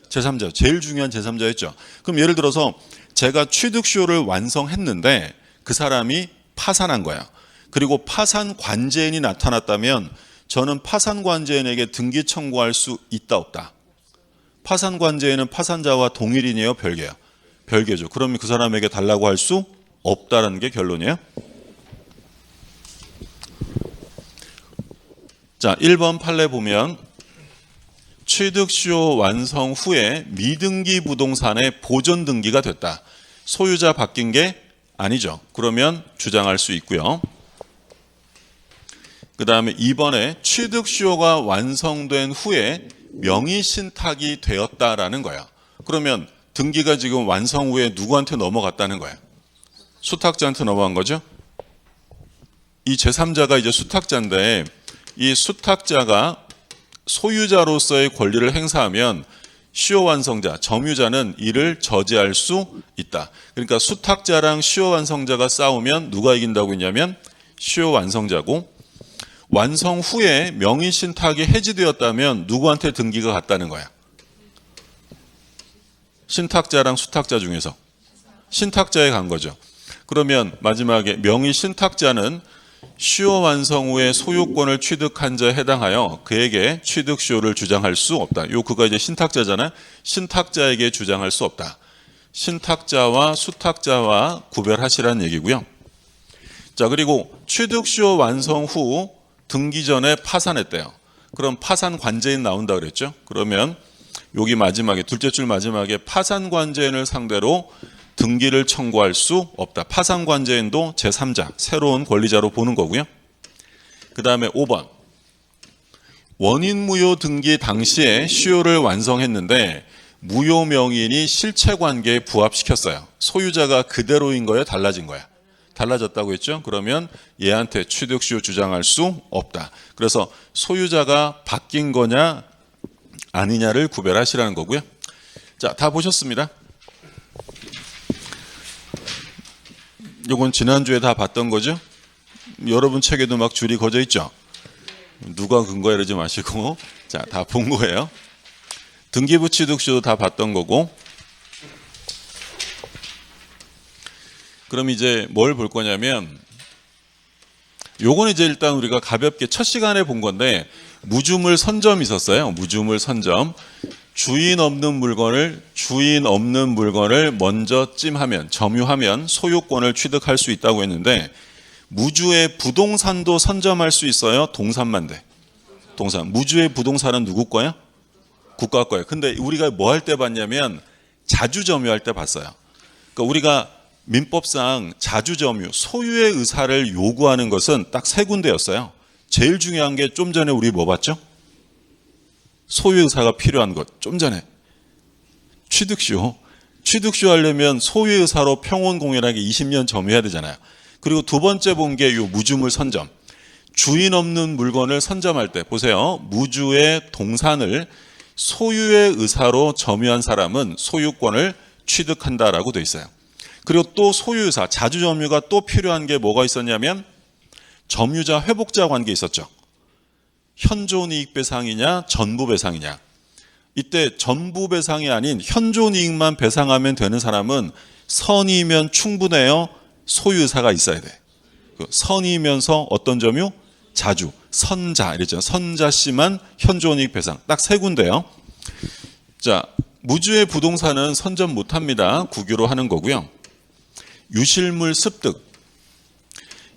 제3자, 제일 중요한 제3자였죠. 그럼 예를 들어서 제가 취득수요를 완성했는데 그 사람이 파산한 거야. 그리고 파산관제인이 나타났다면 저는 파산관제인에게 등기 청구할 수 있다 없다? 파산관제인은 파산자와 동일인이에요? 별개요? 별개죠. 그러면 그 사람에게 달라고 할 수 없다라는 게 결론이에요. 자, 1번 판례 보면 취득수요 완성 후에 미등기 부동산의 보존 등기가 됐다. 소유자 바뀐 게 아니죠. 그러면 주장할 수 있고요. 그 다음에 2번에 취득수요가 완성된 후에 명의신탁이 되었다라는 거야. 그러면 등기가 지금 완성 후에 누구한테 넘어갔다는 거야? 수탁자한테 넘어간 거죠. 이 제3자가 이제 수탁자인데 이 수탁자가 소유자로서의 권리를 행사하면 수요 완성자, 점유자는 이를 저지할 수 있다. 그러니까 수탁자랑 수요 완성자가 싸우면 누가 이긴다고 했냐면 수요 완성자고, 완성 후에 명의신탁이 해지되었다면 누구한테 등기가 갔다는 거야? 신탁자랑 수탁자 중에서 신탁자에 간 거죠. 그러면 마지막에 명의신탁자는 수요 완성 후에 소유권을 취득한 자에 해당하여 그에게 취득 수요를 주장할 수 없다. 요 그가 이제 신탁자잖아요. 신탁자에게 주장할 수 없다. 신탁자와 수탁자와 구별하시라는 얘기고요. 자, 그리고 취득 수요 완성 후 등기 전에 파산했대요. 그럼 파산 관제인 나온다 그랬죠. 그러면 여기 마지막에 둘째 줄 마지막에 파산 관제인을 상대로 등기를 청구할 수 없다. 파산관제인도 제3자, 새로운 권리자로 보는 거고요. 그 다음에 5번. 원인무효 등기 당시에 수요를 완성했는데 무효 명인이 실체관계에 부합시켰어요. 소유자가 그대로인 거예요? 달라진 거야? 달라졌다고 했죠? 그러면 얘한테 취득수요 주장할 수 없다. 그래서 소유자가 바뀐 거냐 아니냐를 구별하시라는 거고요. 자, 다 보셨습니다. 요건 지난주에 다 봤던 거죠? 여러분 책에도 막 줄이 거져 있죠? 누가 근거야 이러지 마시고 자, 다 본 거예요. 등기부 취득수도 다 봤던 거고, 그럼 이제 뭘 볼 거냐면 요건 이제 일단 우리가 가볍게 첫 시간에 본 건데 무주물 선점이 있었어요. 무주물 선점. 주인 없는 물건을 먼저 찜하면, 점유하면 소유권을 취득할 수 있다고 했는데, 무주의 부동산도 선점할 수 있어요? 동산만 돼? 동산. 무주의 부동산은 누구 거야? 국가 거예요. 근데 우리가 뭐 할 때 봤냐면 자주점유할 때 봤어요. 그러니까 우리가 민법상 자주점유, 소유의 의사를 요구하는 것은 딱 세 군데였어요. 제일 중요한 게 좀 전에 우리 뭐 봤죠? 소유의 의사가 필요한 것. 좀 전에 취득쇼 하려면 소유의 의사로 평온공연하게 20년 점유해야 되잖아요. 그리고 두 번째 본 게 요 무주물 선점. 주인 없는 물건을 선점할 때 보세요. 무주의 동산을 소유의 의사로 점유한 사람은 소유권을 취득한다라고 돼 있어요. 그리고 또 소유의사, 자주점유가 또 필요한 게 뭐가 있었냐면 점유자 회복자 관계 있었죠. 현존이익배상이냐 전부배상이냐. 이때 전부배상이 아닌 현존이익만 배상하면 되는 사람은 선이면 충분해요? 소유의사가 있어야 돼. 선이면서 어떤 점유? 자주, 선자 이랬죠. 선자 씨만 현존이익 배상. 딱 세 군데요. 자, 무주의 부동산은 선점 못합니다. 국유로 하는 거고요. 유실물 습득.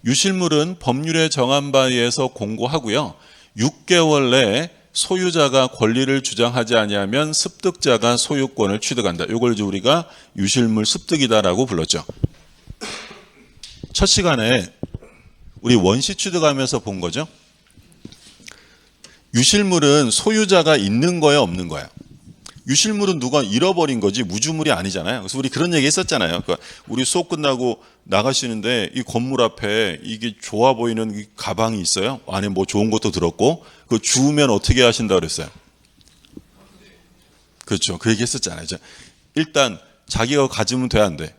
유실물은 법률에 정한 바에 의해서 공고하고요. 6개월 내에 소유자가 권리를 주장하지 아니하면 습득자가 소유권을 취득한다. 이걸 이제 우리가 유실물 습득이다라고 불렀죠. 첫 시간에 우리 원시 취득하면서 본 거죠. 유실물은 소유자가 있는 거야 없는 거야? 유실물은 누가 잃어버린 거지 무주물이 아니잖아요. 그래서 우리 그런 얘기 했었잖아요. 그러니까 우리 수업 끝나고 나가시는데 이 건물 앞에 이게 좋아 보이는 이 가방이 있어요. 안에 뭐 좋은 것도 들었고 그 주우면 어떻게 하신다 그랬어요? 그렇죠. 그 얘기 했었잖아요. 일단 자기가 가지면 돼 안 돼?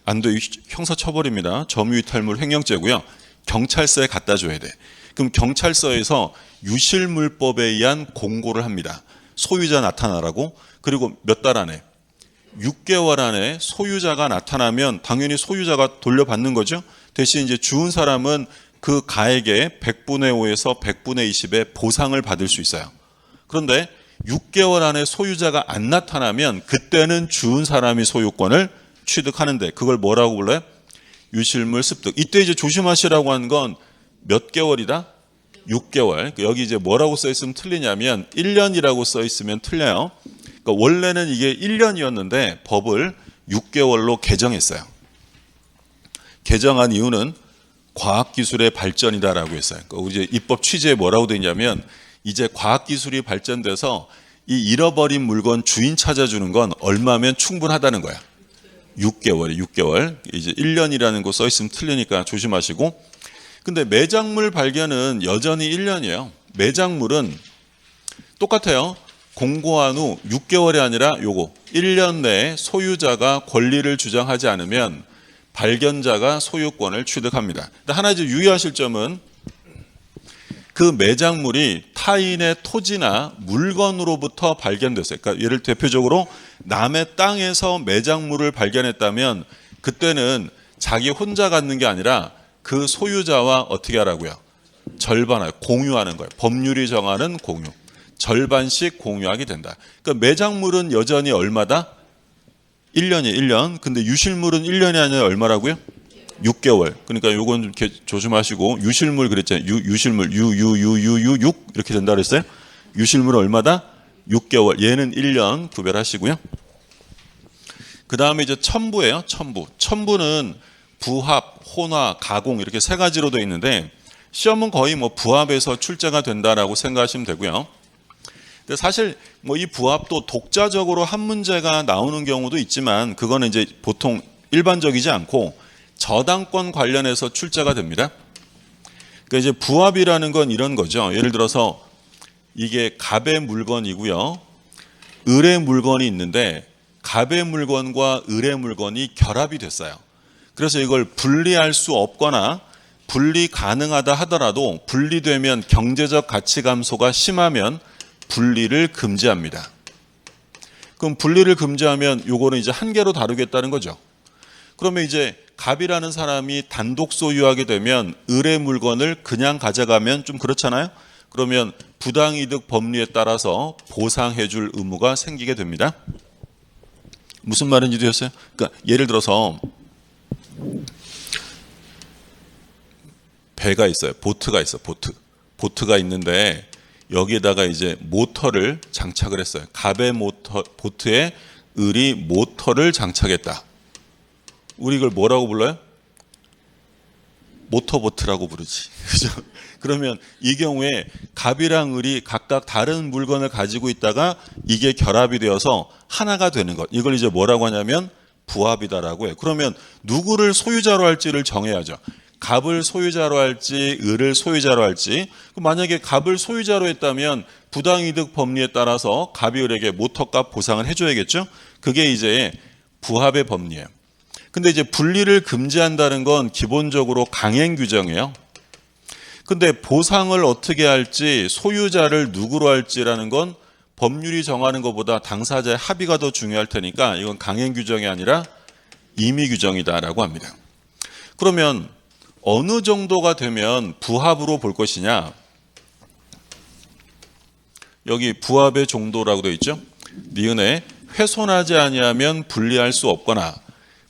안 돼. 형사 처벌입니다. 점유이탈물 횡령죄고요. 경찰서에 갖다 줘야 돼. 그럼 경찰서에서 유실물법에 의한 공고를 합니다. 소유자 나타나라고. 그리고 몇 달 안에 6개월 안에 소유자가 나타나면 당연히 소유자가 돌려받는 거죠. 대신 이제 주운 사람은 그 가액의 100분의 5에서 100분의 20의 보상을 받을 수 있어요. 그런데 6개월 안에 소유자가 안 나타나면 그때는 주운 사람이 소유권을 취득하는데 그걸 뭐라고 불러요? 유실물 습득. 이때 이제 조심하시라고 한 건 몇 개월이다? 6개월. 여기 이제 뭐라고 써 있으면 틀리냐면 1년이라고 써 있으면 틀려요. 그러니까 원래는 이게 1년이었는데 법을 6개월로 개정했어요. 개정한 이유는 과학기술의 발전이다라고 했어요. 그러니까 이제 입법 취지에 뭐라고 돼 있냐면 이제 과학기술이 발전돼서 이 잃어버린 물건 주인 찾아주는 건 얼마면 충분하다는 거야. 6개월. 이제 1년이라는 거 써 있으면 틀리니까 조심하시고. 근데 매장물 발견은 여전히 1년이에요. 매장물은 똑같아요. 공고한 후 6개월이 아니라 요거 1년 내에 소유자가 권리를 주장하지 않으면 발견자가 소유권을 취득합니다. 근데 하나 이제 유의하실 점은 그 매장물이 타인의 토지나 물건으로부터 발견됐어요. 그러니까 예를 대표적으로 남의 땅에서 매장물을 발견했다면 그때는 자기 혼자 갖는 게 아니라 그 소유자와 어떻게 하라고요? 절반을 공유하는 거예요. 법률이 정하는 공유. 절반씩 공유하게 된다. 그러니까 매장물은 여전히 얼마다? 1년이에요. 1년. 근데 유실물은 1년이 아니라 얼마라고요? 6개월. 그러니까 요건 이렇게 조심하시고 유실물 그랬잖아요. 유실물 6 이렇게 된다 그랬어요. 유실물은 얼마다? 6개월. 얘는 1년 구별하시고요. 그 다음에 이제 첨부예요. 첨부는 부합, 혼화, 가공 이렇게 세 가지로 되어 있는데 시험은 거의 뭐 부합에서 출제가 된다라고 생각하시면 되고요. 근데 사실 뭐 이 부합도 독자적으로 한 문제가 나오는 경우도 있지만 그거는 이제 보통 일반적이지 않고 저당권 관련해서 출제가 됩니다. 그러니까 이제 부합이라는 건 이런 거죠. 예를 들어서 이게 갑의 물건이고요. 을의 물건이 있는데 갑의 물건과 을의 물건이 결합이 됐어요. 그래서 이걸 분리할 수 없거나 분리 가능하다 하더라도 분리되면 경제적 가치 감소가 심하면 분리를 금지합니다. 그럼 분리를 금지하면 요거는 이제 한 개로 다루겠다는 거죠. 그러면 이제 갑이라는 사람이 단독 소유하게 되면 을의 물건을 그냥 가져가면 좀 그렇잖아요. 그러면 부당이득 법리에 따라서 보상해 줄 의무가 생기게 됩니다. 무슨 말인지 되셨어요? 그러니까 예를 들어서 배가 있어요. 보트가 있어. 보트가 있는데 여기에다가 이제 모터를 장착을 했어요. 갑의 보트에 을이 모터를 장착했다. 우리 이걸 뭐라고 불러요? 모터보트라고 부르지. 그죠? 그러면 이 경우에 갑이랑 을이 각각 다른 물건을 가지고 있다가 이게 결합이 되어서 하나가 되는 것. 이걸 이제 뭐라고 하냐면 부합이다라고 해요. 그러면 누구를 소유자로 할지를 정해야죠. 갑을 소유자로 할지 을을 소유자로 할지. 만약에 갑을 소유자로 했다면 부당이득 법리에 따라서 갑이 을에게 모터값 보상을 해줘야겠죠. 그게 이제 부합의 법리예요. 근데 이제 분리를 금지한다는 건 기본적으로 강행 규정이에요. 근데 보상을 어떻게 할지 소유자를 누구로 할지라는 건 법률이 정하는 것보다 당사자의 합의가 더 중요할 테니까 이건 강행 규정이 아니라 임의 규정이다라고 합니다. 그러면 어느 정도가 되면 부합으로 볼 것이냐? 여기 부합의 정도라고 되어 있죠. 니은에 훼손하지 아니하면 분리할 수 없거나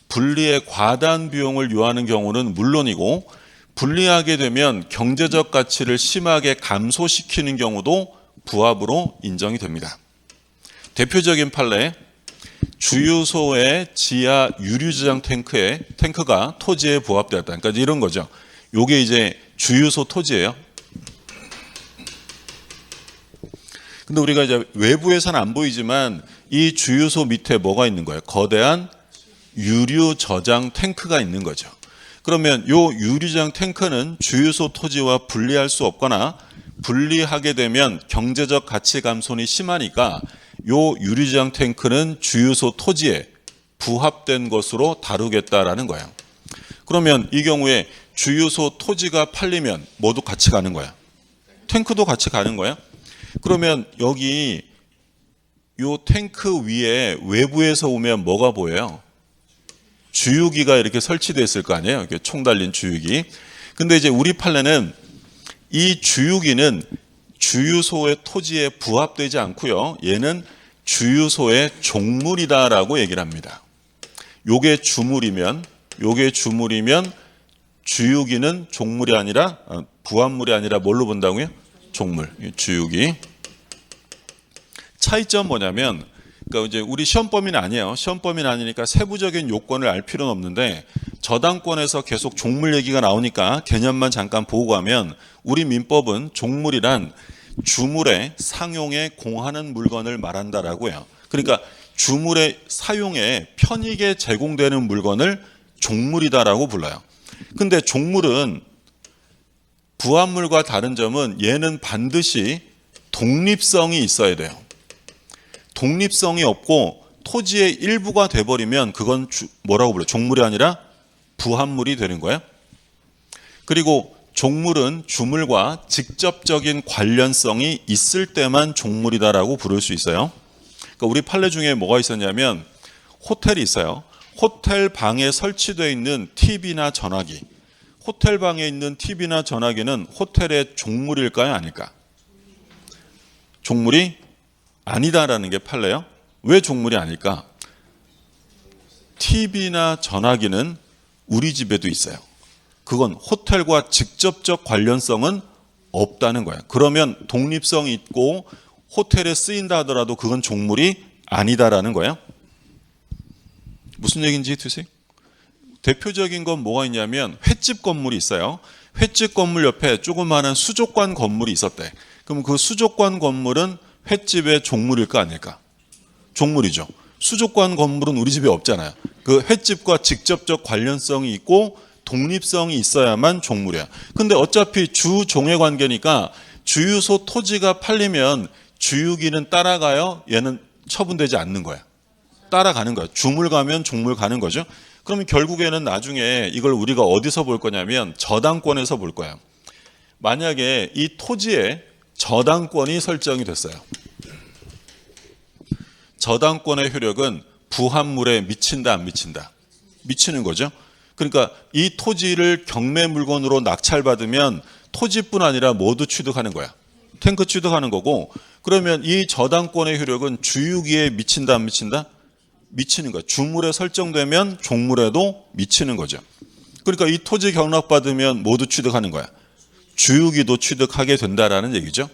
분리의 과다한 비용을 요하는 경우는 물론이고 분리하게 되면 경제적 가치를 심하게 감소시키는 경우도 부합으로 인정이 됩니다. 대표적인 판례, 주유소의 지하 유류저장 탱크가 토지에 부합되었다. 그러니까 이런 거죠. 요게 이제 주유소 토지예요. 근데 우리가 이제 외부에서는 안 보이지만 이 주유소 밑에 뭐가 있는 거예요? 거대한 유류 저장 탱크가 있는 거죠. 그러면 요 유류저장 탱크는 주유소 토지와 분리할 수 없거나 분리하게 되면 경제적 가치 감손이 심하니까 요 유류저장 탱크는 주유소 토지에 부합된 것으로 다루겠다라는 거예요. 그러면 이 경우에 주유소 토지가 팔리면 모두 같이 가는 거야. 탱크도 같이 가는 거야. 그러면 여기 요 탱크 위에 외부에서 오면 뭐가 보여요? 주유기가 이렇게 설치되어 있을 거 아니에요? 이렇게 총 달린 주유기. 근데 이제 우리 판례는 이 주유기는 주유소의 토지에 부합되지 않고요. 얘는 주유소의 종물이다라고 얘기를 합니다. 요게 주물이면 주유기는 종물이 아니라 부합물이 아니라 뭘로 본다고요? 종물. 주유기. 차이점 뭐냐면 그러니까 이제 우리 시험 범위는 아니에요. 시험 범위는 아니니까 세부적인 요건을 알 필요는 없는데 저당권에서 계속 종물 얘기가 나오니까 개념만 잠깐 보고 가면 우리 민법은 종물이란 주물의 상용에 공하는 물건을 말한다라고 해요. 그러니까 주물의 사용에 편익에 제공되는 물건을 종물이다라고 불러요. 근데 종물은 부합물과 다른 점은 얘는 반드시 독립성이 있어야 돼요. 독립성이 없고 토지의 일부가 돼버리면 그건 뭐라고 불러요? 종물이 아니라 부합물이 되는 거예요. 그리고 종물은 주물과 직접적인 관련성이 있을 때만 종물이다라고 부를 수 있어요. 그러니까 우리 판례 중에 뭐가 있었냐면 호텔이 있어요. 호텔 방에 설치되어 있는 TV나 전화기. 호텔 방에 있는 TV나 전화기는 호텔의 종물일까요? 아닐까? 종물이 아니다라는 게 판례요. 왜 종물이 아닐까? TV나 전화기는 우리 집에도 있어요. 그건 호텔과 직접적 관련성은 없다는 거예요. 그러면 독립성이 있고 호텔에 쓰인다 하더라도 그건 종물이 아니다라는 거예요. 무슨 얘기인지 되세요? 대표적인 건 뭐가 있냐면 횟집 건물이 있어요. 횟집 건물 옆에 조그마한 수족관 건물이 있었대. 그럼 그 수족관 건물은 횟집의 종물일까 아닐까? 종물이죠. 수족관 건물은 우리 집에 없잖아요. 그 횟집과 직접적 관련성이 있고 독립성이 있어야만 종물이야. 근데 어차피 주종의 관계니까 주유소 토지가 팔리면 주유기는 따라가요. 얘는 처분되지 않는 거야. 따라가는 거야. 주물 가면 종물 가는 거죠. 그러면 결국에는 나중에 이걸 우리가 어디서 볼 거냐면 저당권에서 볼 거야. 만약에 이 토지에 저당권이 설정이 됐어요. 저당권의 효력은 부합물에 미친다 안 미친다? 미치는 거죠. 그러니까 이 토지를 경매 물건으로 낙찰받으면 토지뿐 아니라 모두 취득하는 거야. 탱크 취득하는 거고, 그러면 이 저당권의 효력은 주유기에 미친다 안 미친다? 미치는 거야. 주물에 설정되면 종물에도 미치는 거죠. 그러니까 이 토지 경락받으면 모두 취득하는 거야. 주유기도 취득하게 된다라는 얘기죠.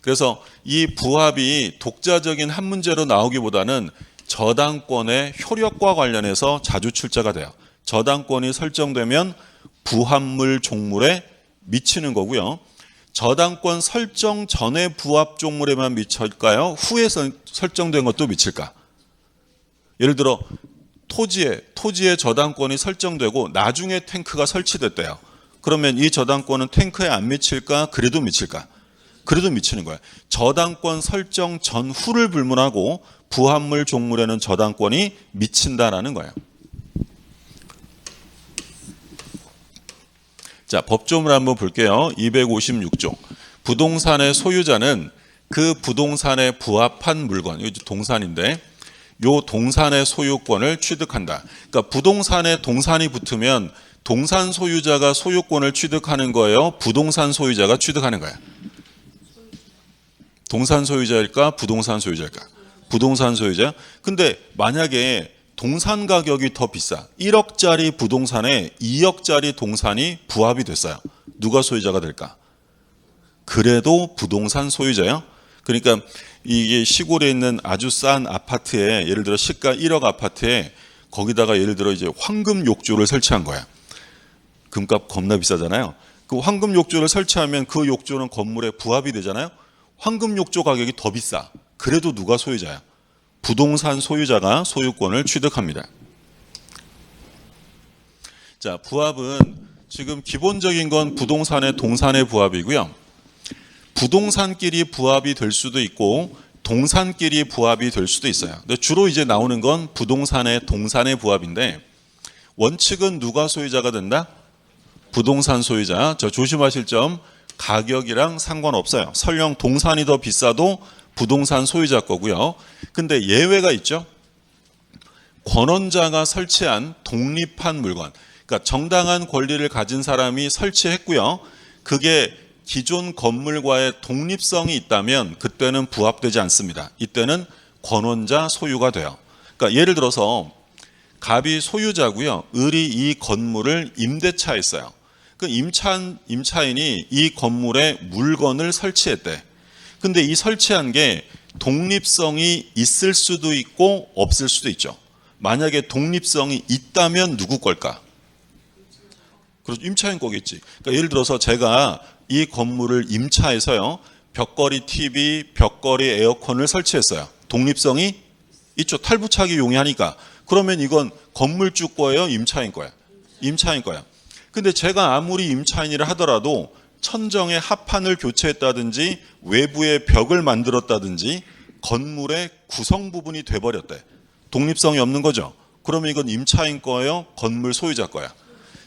그래서 이 부합이 독자적인 한 문제로 나오기보다는 저당권의 효력과 관련해서 자주 출제가 돼요. 저당권이 설정되면 부합물 종물에 미치는 거고요. 저당권 설정 전에 부합 종물에만 미칠까요? 후에 설정된 것도 미칠까? 예를 들어 토지에 저당권이 설정되고 나중에 탱크가 설치됐대요. 그러면 이 저당권은 탱크에 안 미칠까? 그래도 미칠까? 그래도 미치는 거야. 저당권 설정 전후를 불문하고 부합물 종물에는 저당권이 미친다라는 거예요. 자, 법조문을 한번 볼게요. 256조. 부동산의 소유자는 그 부동산에 부합한 물건, 이거 동산인데 요 동산의 소유권을 취득한다. 그러니까 부동산에 동산이 붙으면 동산 소유자가 소유권을 취득하는 거예요? 부동산 소유자가 취득하는 거야? 동산 소유자일까? 부동산 소유자일까? 부동산 소유자. 근데 만약에 동산 가격이 더 비싸. 1억짜리 부동산에 2억짜리 동산이 부합이 됐어요. 누가 소유자가 될까? 그래도 부동산 소유자요. 그러니까 이게 시골에 있는 아주 싼 아파트에 예를 들어 시가 1억 아파트에 거기다가 예를 들어 이제 황금 욕조를 설치한 거야. 금값 겁나 비싸잖아요. 그 황금 욕조를 설치하면 그 욕조는 건물에 부합이 되잖아요. 황금 욕조 가격이 더 비싸. 그래도 누가 소유자야? 부동산 소유자가 소유권을 취득합니다. 자, 부합은 지금 기본적인 건 부동산의 동산의 부합이고요. 부동산끼리 부합이 될 수도 있고 동산끼리 부합이 될 수도 있어요. 근데 주로 이제 나오는 건 부동산의 동산의 부합인데 원칙은 누가 소유자가 된다? 부동산 소유자. 저 조심하실 점 가격이랑 상관없어요. 설령 동산이 더 비싸도 부동산 소유자 거고요. 근데 예외가 있죠. 권원자가 설치한 독립한 물건. 그러니까 정당한 권리를 가진 사람이 설치했고요. 그게 기존 건물과의 독립성이 있다면 그때는 부합되지 않습니다. 이때는 권원자 소유가 돼요. 그러니까 예를 들어서 갑이 소유자고요. 을이 이 건물을 임대차했어요. 그 임차인이 이 건물에 물건을 설치했대. 근데 이 설치한 게 독립성이 있을 수도 있고 없을 수도 있죠. 만약에 독립성이 있다면 누구 걸까? 그렇죠. 임차인 거겠지. 그러니까 예를 들어서 제가 이 건물을 임차해서요. 벽걸이 TV, 벽걸이 에어컨을 설치했어요. 독립성이 있죠. 탈부착이 용이하니까. 그러면 이건 건물주 거예요? 임차인 거야? 임차인 거야. 근데 제가 아무리 임차인이라 하더라도 천정에 합판을 교체했다든지 외부에 벽을 만들었다든지 건물의 구성 부분이 돼버렸대. 독립성이 없는 거죠. 그러면 이건 임차인 거예요? 건물 소유자 거야?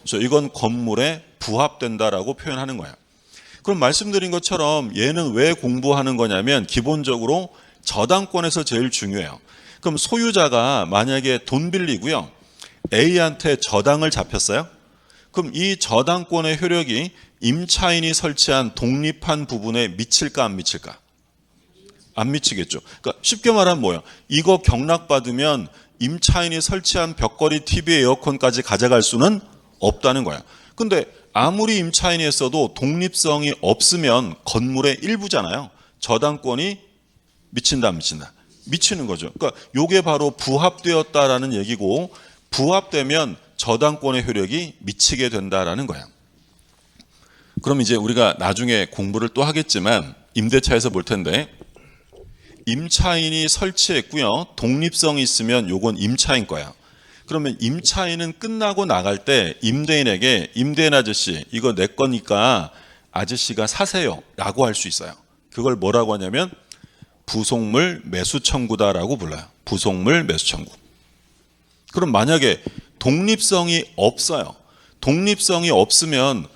그래서 이건 건물에 부합된다라고 표현하는 거야. 그럼 말씀드린 것처럼 얘는 왜 공부하는 거냐면 기본적으로 저당권에서 제일 중요해요. 그럼 소유자가 만약에 돈 빌리고요. A한테 저당을 잡혔어요. 그럼 이 저당권의 효력이 임차인이 설치한 독립한 부분에 미칠까 안 미칠까? 안 미치겠죠. 그러니까 쉽게 말하면 뭐야? 이거 경락받으면 임차인이 설치한 벽걸이 TV 에어컨까지 가져갈 수는 없다는 거야. 근데 아무리 임차인이 했어도 독립성이 없으면 건물의 일부잖아요. 저당권이 미친다 안 미친다? 미치는 거죠. 그러니까 이게 바로 부합되었다라는 얘기고 부합되면 저당권의 효력이 미치게 된다라는 거야. 그럼 이제 우리가 나중에 공부를 또 하겠지만 임대차에서 볼 텐데 임차인이 설치했고요. 독립성이 있으면 요건 임차인 거야. 그러면 임차인은 끝나고 나갈 때 임대인에게 임대인 아저씨 이거 내 거니까 아저씨가 사세요 라고 할 수 있어요. 그걸 뭐라고 하냐면 부속물 매수 청구다라고 불러요. 부속물 매수 청구. 그럼 만약에 독립성이 없어요. 독립성이 없으면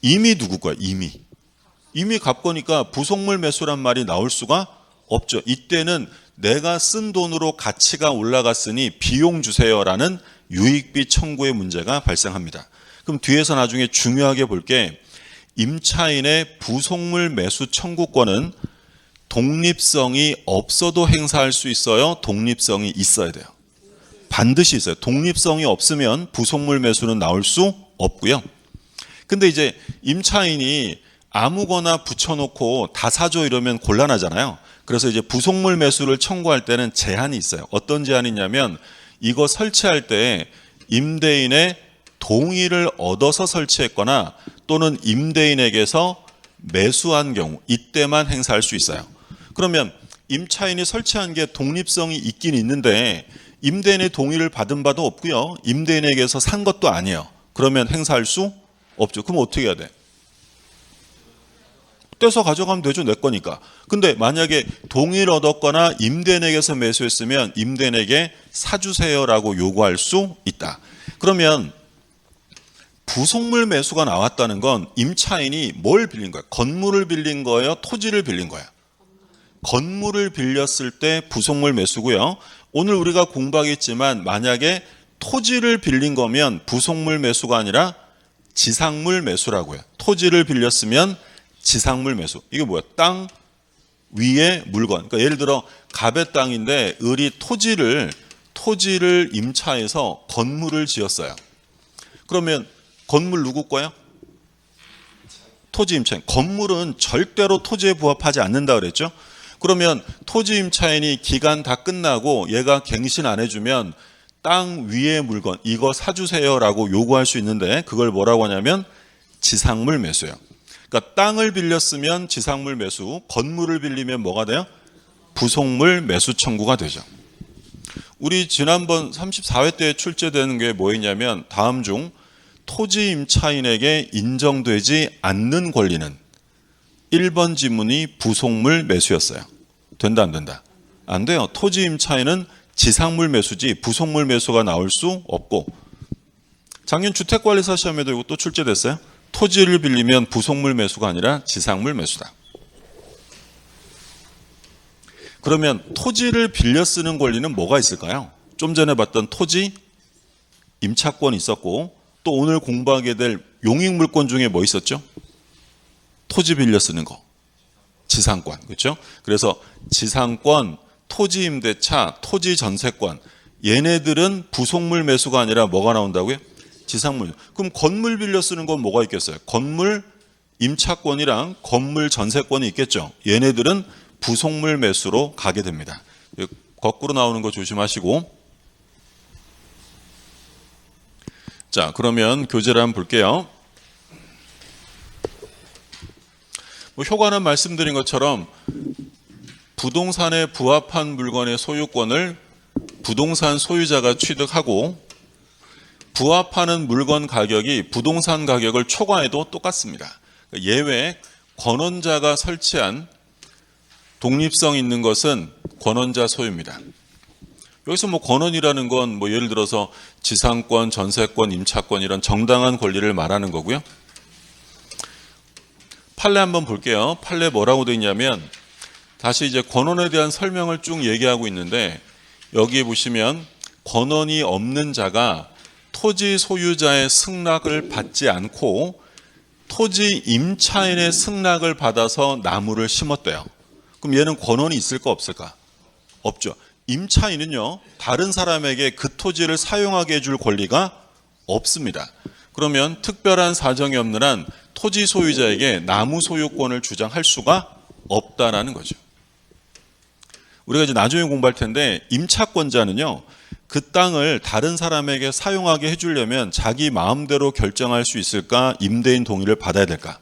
이미 누구 거야? 이미 갑 거니까 부속물 매수란 말이 나올 수가 없죠. 이때는 내가 쓴 돈으로 가치가 올라갔으니 비용 주세요라는 유익비 청구의 문제가 발생합니다. 그럼 뒤에서 나중에 중요하게 볼 게 임차인의 부속물 매수 청구권은 독립성이 없어도 행사할 수 있어요? 독립성이 있어야 돼요? 반드시 있어요. 독립성이 없으면 부속물 매수는 나올 수 없고요. 근데 이제 임차인이 아무거나 붙여놓고 다 사줘 이러면 곤란하잖아요. 그래서 이제 부속물 매수를 청구할 때는 제한이 있어요. 어떤 제한이 있냐면 이거 설치할 때 임대인의 동의를 얻어서 설치했거나 또는 임대인에게서 매수한 경우 이때만 행사할 수 있어요. 그러면 임차인이 설치한 게 독립성이 있긴 있는데 임대인의 동의를 받은 바도 없고요. 임대인에게서 산 것도 아니에요. 그러면 행사할 수 없죠. 그럼 어떻게 해야 돼? 떼서 가져가면 되죠. 내 거니까. 근데 만약에 동의를 얻었거나 임대인에게서 매수했으면 임대인에게 사주세요라고 요구할 수 있다. 그러면 부속물 매수가 나왔다는 건 임차인이 뭘 빌린 거예요? 건물을 빌린 거예요? 토지를 빌린 거예요? 건물을 빌렸을 때 부속물 매수고요. 오늘 우리가 공부하겠지만 만약에 토지를 빌린 거면 부속물 매수가 아니라 지상물 매수라고요. 토지를 빌렸으면 지상물 매수. 이게 뭐야? 땅 위에 물건. 그러니까 예를 들어 갑의 땅인데 을이 토지를 임차해서 건물을 지었어요. 그러면 건물 누구 거야? 토지 임차인. 건물은 절대로 토지에 부합하지 않는다 그랬죠? 그러면 토지 임차인이 기간 다 끝나고 얘가 갱신 안 해주면 땅 위의 물건 이거 사주세요라고 요구할 수 있는데 그걸 뭐라고 하냐면 지상물 매수예요. 그러니까 땅을 빌렸으면 지상물 매수, 건물을 빌리면 뭐가 돼요? 부속물 매수 청구가 되죠. 우리 지난번 34회 때 출제되는 게 뭐였냐면 다음 중 토지 임차인에게 인정되지 않는 권리는 1번 지문이 부속물 매수였어요. 된다 안 된다? 안 돼요. 토지 임차인은 지상물 매수지 부속물 매수가 나올 수 없고 작년 주택관리사 시험에도 이거 또 출제됐어요. 토지를 빌리면 부속물 매수가 아니라 지상물 매수다. 그러면 토지를 빌려 쓰는 권리는 뭐가 있을까요? 좀 전에 봤던 토지 임차권이 있었고 또 오늘 공부하게 될 용익물권 중에 뭐 있었죠? 토지 빌려 쓰는 거. 지상권. 그렇죠? 그래서 지상권, 토지 임대차, 토지 전세권 얘네들은 부속물 매수가 아니라 뭐가 나온다고요? 지상물. 그럼 건물 빌려 쓰는 건 뭐가 있겠어요? 건물 임차권이랑 건물 전세권이 있겠죠. 얘네들은 부속물 매수로 가게 됩니다. 거꾸로 나오는 거 조심하시고. 자, 그러면 교재를 한번 볼게요. 효과는 말씀드린 것처럼 부동산에 부합한 물건의 소유권을 부동산 소유자가 취득하고 부합하는 물건 가격이 부동산 가격을 초과해도 똑같습니다. 예외 권원자가 설치한 독립성 있는 것은 권원자 소유입니다. 여기서 뭐 권원이라는 건 뭐 예를 들어서 지상권, 전세권, 임차권 이런 정당한 권리를 말하는 거고요. 판례 한번 볼게요. 판례 뭐라고 되어 있냐면 다시 이제 권원에 대한 설명을 쭉 얘기하고 있는데 여기에 보시면 권원이 없는 자가 토지 소유자의 승낙을 받지 않고 토지 임차인의 승낙을 받아서 나무를 심었대요. 그럼 얘는 권원이 있을까 없을까? 없죠. 임차인은요 다른 사람에게 그 토지를 사용하게 해줄 권리가 없습니다. 그러면 특별한 사정이 없는 한 토지 소유자에게 나무 소유권을 주장할 수가 없다라는 거죠. 우리가 이제 나중에 공부할 텐데 임차권자는요 그 땅을 다른 사람에게 사용하게 해주려면 자기 마음대로 결정할 수 있을까? 임대인 동의를 받아야 될까?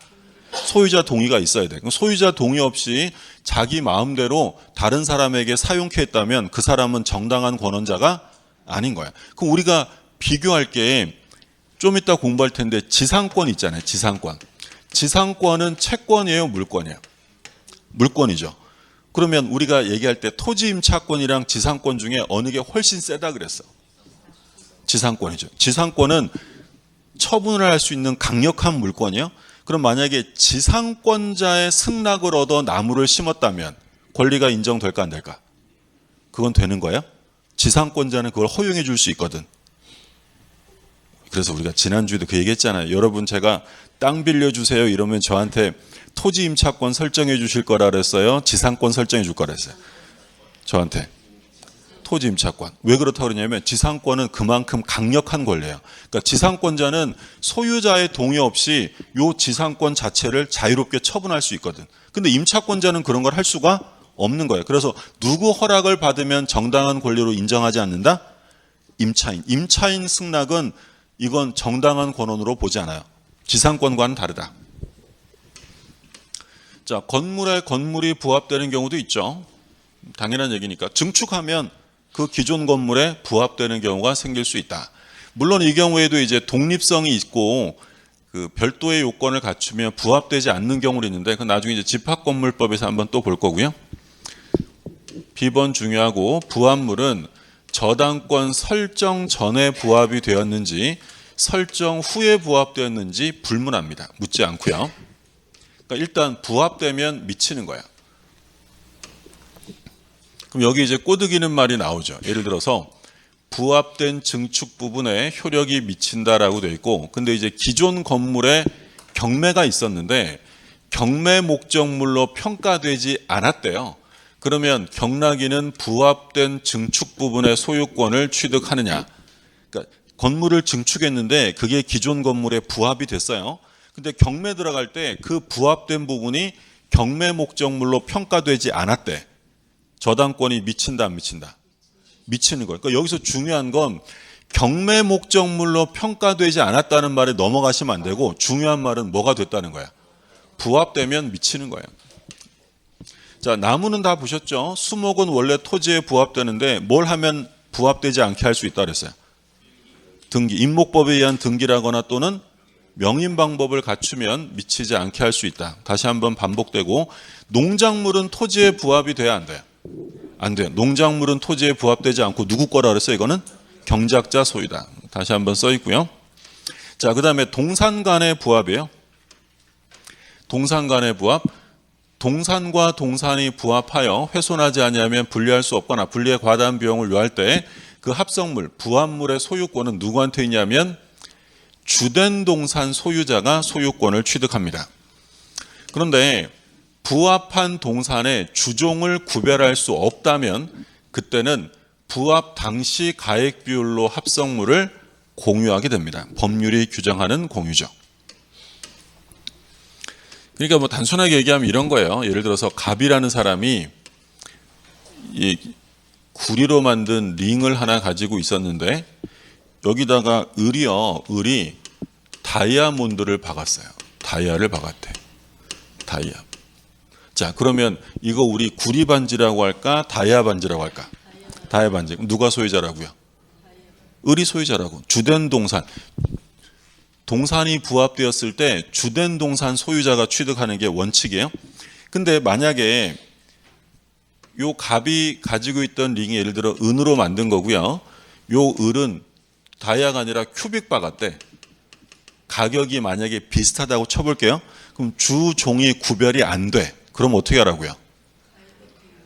소유자 동의가 있어야 돼. 소유자 동의 없이 자기 마음대로 다른 사람에게 사용케 했다면 그 사람은 정당한 권원자가 아닌 거야. 그럼 우리가 비교할 게 좀 이따 공부할 텐데 지상권 있잖아요. 지상권. 지상권은 채권이에요? 물권이에요? 물권이죠. 그러면 우리가 얘기할 때 토지 임차권이랑 지상권 중에 어느 게 훨씬 세다 그랬어? 지상권이죠. 지상권은 처분을 할 수 있는 강력한 물권이에요. 그럼 만약에 지상권자의 승낙을 얻어 나무를 심었다면 권리가 인정될까 안 될까? 그건 되는 거예요. 지상권자는 그걸 허용해 줄 수 있거든. 그래서 우리가 지난주에도 그 얘기했잖아요. 여러분 제가 땅 빌려주세요 이러면 저한테 토지 임차권 설정해 주실 거라 그랬어요? 지상권 설정해 줄 거라 했어요? 저한테 토지 임차권. 왜 그렇다고 그러냐면 지상권은 그만큼 강력한 권리예요. 그러니까 지상권자는 소유자의 동의 없이 요 지상권 자체를 자유롭게 처분할 수 있거든. 근데 임차권자는 그런 걸 할 수가 없는 거예요. 그래서 누구 허락을 받으면 정당한 권리로 인정하지 않는다? 임차인. 임차인 승낙은 이건 정당한 권한으로 보지 않아요. 지상권과는 다르다. 자, 건물에 건물이 부합되는 경우도 있죠. 당연한 얘기니까. 증축하면 그 기존 건물에 부합되는 경우가 생길 수 있다. 물론 이 경우에도 이제 독립성이 있고 그 별도의 요건을 갖추면 부합되지 않는 경우도 있는데 그 나중에 이제 집합건물법에서 한번 또 볼 거고요. 비번 중요하고 부합물은 저당권 설정 전에 부합이 되었는지 설정 후에 부합되었는지 불문합니다. 묻지 않고요. 그러니까 일단 부합되면 미치는 거야. 그럼 여기 이제 꼬드기는 말이 나오죠. 예를 들어서 부합된 증축 부분에 효력이 미친다라고 되어 있고, 근데 이제 기존 건물에 경매가 있었는데 경매 목적물로 평가되지 않았대요. 그러면 경락인은 부합된 증축 부분의 소유권을 취득하느냐? 그러니까 건물을 증축했는데 그게 기존 건물에 부합이 됐어요. 근데 경매 들어갈 때 그 부합된 부분이 경매 목적물로 평가되지 않았대. 저당권이 미친다 안 미친다? 미치는 거예요. 그러니까 여기서 중요한 건 경매 목적물로 평가되지 않았다는 말에 넘어가시면 안 되고 중요한 말은 뭐가 됐다는 거야? 부합되면 미치는 거예요. 자, 나무는 다 보셨죠? 수목은 원래 토지에 부합되는데 뭘 하면 부합되지 않게 할 수 있다 그랬어요? 등기, 임목법에 의한 등기라거나 또는 명인 방법을 갖추면 미치지 않게 할 수 있다. 다시 한번 반복되고, 농작물은 토지에 부합이 돼야 안 돼요? 안 돼요. 농작물은 토지에 부합되지 않고 누구 거라 그랬어요? 이거는 경작자 소유다. 다시 한번 써 있고요. 자, 그 다음에 동산 간의 부합이에요. 동산 간의 부합. 동산과 동산이 부합하여 훼손하지 아니하면 분리할 수 없거나 분리에 과다한 비용을 요할 때 그 합성물, 부합물의 소유권은 누구한테 있냐면 주된 동산 소유자가 소유권을 취득합니다. 그런데 부합한 동산의 주종을 구별할 수 없다면 그때는 부합 당시 가액 비율로 합성물을 공유하게 됩니다. 법률이 규정하는 공유죠. 그러니까 뭐 단순하게 얘기하면 이런 거예요. 예를 들어서 갑이라는 사람이 이 구리로 만든 링을 하나 가지고 있었는데 여기다가 을이 다이아몬드를 박았어요. 다이아를 박았대. 다이아. 자, 그러면 이거 우리 구리 반지라고 할까? 다이아 반지라고 할까? 다이아 반지. 그럼 누가 소유자라고요? 을이 소유자라고. 주된 동산. 동산이 부합되었을 때 주된 동산 소유자가 취득하는 게 원칙이에요. 근데 만약에 요 갑이 가지고 있던 링이 예를 들어 은으로 만든 거고요. 요 을은 다이아가 아니라 큐빅 박았대. 가격이 만약에 비슷하다고 쳐볼게요. 그럼 주종이 구별이 안 돼. 그럼 어떻게 하라고요?